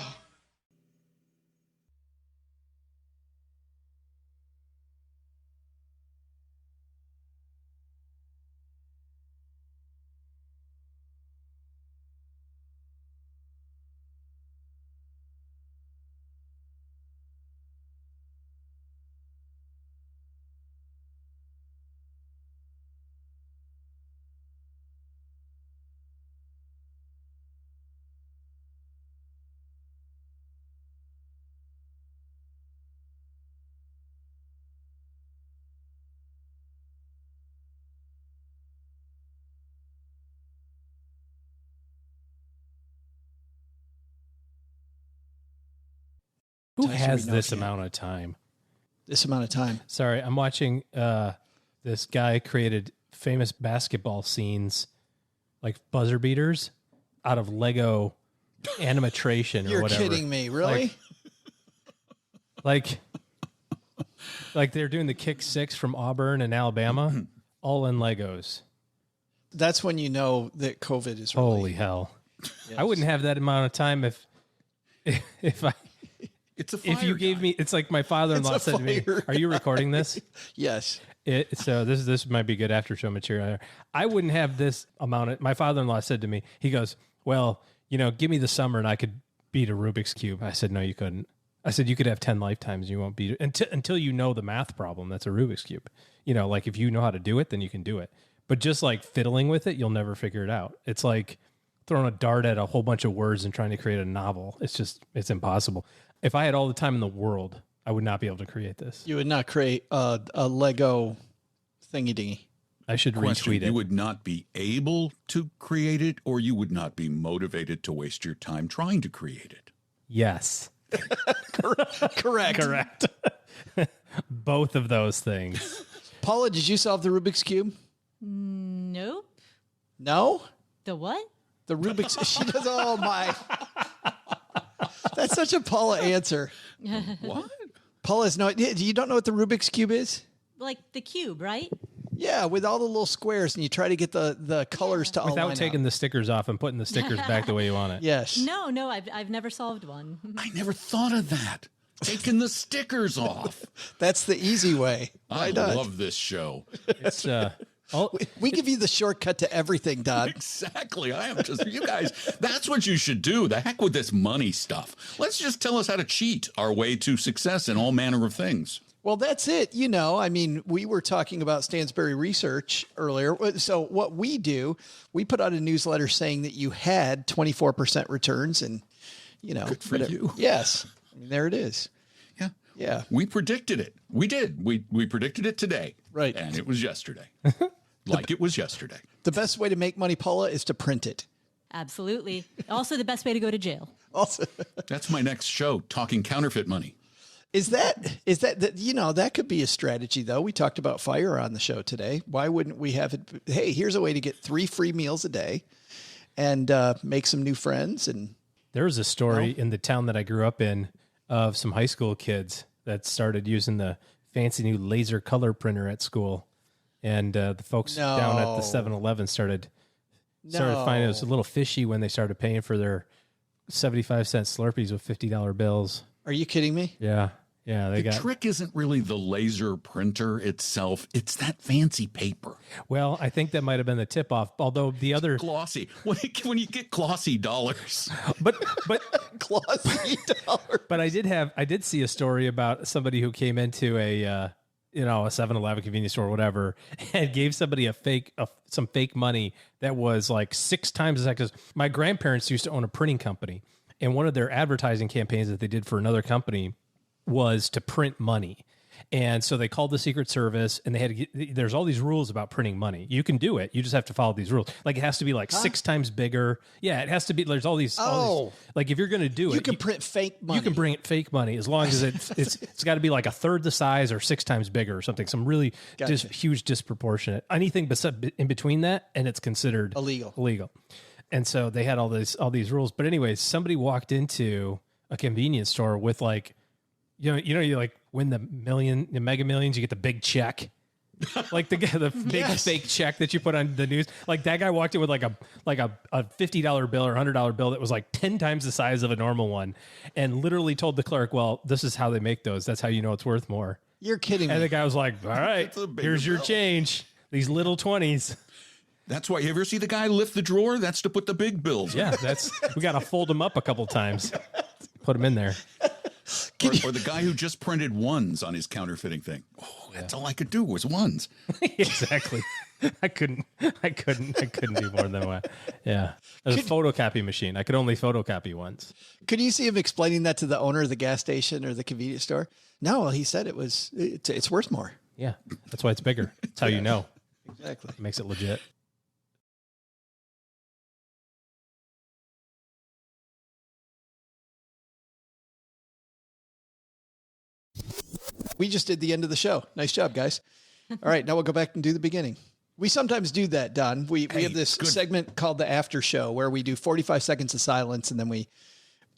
Who has this amount of time? This amount of time. Sorry, I'm watching this guy created famous basketball scenes like buzzer beaters out of Lego animatration or You're whatever. kidding me, really? Like they're doing the kick six from Auburn and Alabama, all in Legos. That's when you know that COVID is really... Holy hell. Yes. I wouldn't have that amount of time if I... It's a fire if you gave guy. me, it's like my father-in-law said to me, "Are you recording this?" Yes. So this might be good after show material. I wouldn't have this amount. My father-in-law said to me, he goes, "Well, give me the summer and I could beat a Rubik's Cube." I said, "No, you couldn't." I said, "You could have 10 lifetimes and you won't beat it until you know the math problem. That's a Rubik's Cube. Like if you know how to do it, then you can do it. But just like fiddling with it, you'll never figure it out. It's like throwing a dart at a whole bunch of words and trying to create a novel. It's impossible. If I had all the time in the world, I would not be able to create this. You would not create a Lego thingy-dingy. I should Question, retweet it. You would not be able to create it, or you would not be motivated to waste your time trying to create it? Yes. Correct. Both of those things. Paula, did you solve the Rubik's Cube? Nope. No? The what? The Rubik's... She does... Oh, my... That's such a Paula answer. What? Paula's no... You don't know what the Rubik's Cube is? Like the cube, right? Yeah, with all the little squares, and you try to get the colors to all Without line taking up. the stickers off and putting the stickers back the way you want it. Yes. No, I've never solved one. I never thought of that. Taking the stickers off. That's the easy way. I love this show. It's we give you the shortcut to everything, Don. Exactly. I am just, you guys, that's what you should do. The heck with this money stuff. Let's just tell us how to cheat our way to success in all manner of things. Well, that's it. We were talking about Stansberry Research earlier. So what we do, we put out a newsletter saying that you had 24% returns and, Good for you. Yes. There it is. Yeah. Yeah. We predicted it. We did. We predicted it today. Right. And it was yesterday. It was yesterday. The best way to make money, Paula, is to print it. Absolutely. Also, the best way to go to jail. Also, that's my next show, talking counterfeit money. Is that that could be a strategy, though. We talked about fire on the show today. Why wouldn't we have it? Hey, here's a way to get 3 free meals a day and make some new friends. And there was a story in the town that I grew up in of some high school kids that started using the fancy new laser color printer at school. And the folks down at the 7-Eleven started finding it was a little fishy when they started paying for their 75-cent Slurpees with $50 bills. Are you kidding me? Yeah. Yeah, the trick isn't really the laser printer itself. It's that fancy paper. Well, I think that might have been the tip off. Although the other glossy, when you get glossy dollars, but glossy dollars. But I did see a story about somebody who came into a 7-Eleven convenience store or whatever and gave somebody some fake money that was like 6 times as high. Because my grandparents used to own a printing company, and one of their advertising campaigns that they did for another company was to print money. And so they called the Secret Service, and they had to there's all these rules about printing money. You can do it. You just have to follow these rules. Like it has to be like 6 times bigger. Yeah, it has to be. There's all these. Like if you're going to do it, you can print fake money. You can bring it fake money as long as it's got to be like a third the size or 6 times bigger or something. Some really just huge disproportionate. Anything in between that, and it's considered illegal. And so they had all these rules. But anyways, somebody walked into a convenience store with like, you like win the Mega Millions, you get the big check, like the big fake check that you put on the news. Like that guy walked in with like a $50 bill or $100 bill that was like 10 times the size of a normal one, and literally told the clerk, "Well, this is how they make those. That's how you know it's worth more." You're kidding me. And the guy was like, "All right, here's your change. These little 20s." That's why. You ever see the guy lift the drawer? That's to put the big bills. Yeah, we got to fold them up a couple times, put them in there. Or the guy who just printed ones on his counterfeiting thing. Oh, that's all I could do was ones. Exactly. I couldn't do more than one. Yeah. There's a photocopy machine. I could only photocopy once. Could you see him explaining that to the owner of the gas station or the convenience store? No, he said it's worth more. Yeah. That's why it's bigger. That's how you know. Exactly. It makes it legit. We just did the end of the show. Nice job, guys. All right, now we'll go back and do the beginning. We sometimes do that, Don. We have this segment called the after show where we do 45 seconds of silence, and then we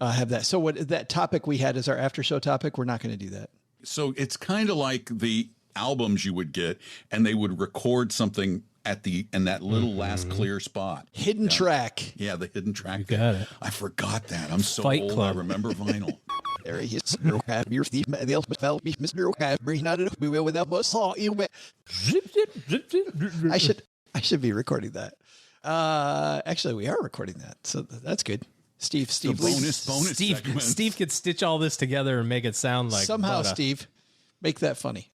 have that. So what that topic we had as our after show topic, we're not going to do that. So it's kind of like the albums you would get, and they would record something in that little last clear spot. Hidden track. Yeah, the hidden track. You got it. I forgot that. I'm so Fight old. Club. I remember vinyl. There he is. I should be recording that. Actually, we are recording that, so that's good. Steve, bonus segment. Steve could stitch all this together and make it sound like somehow. Steve, make that funny.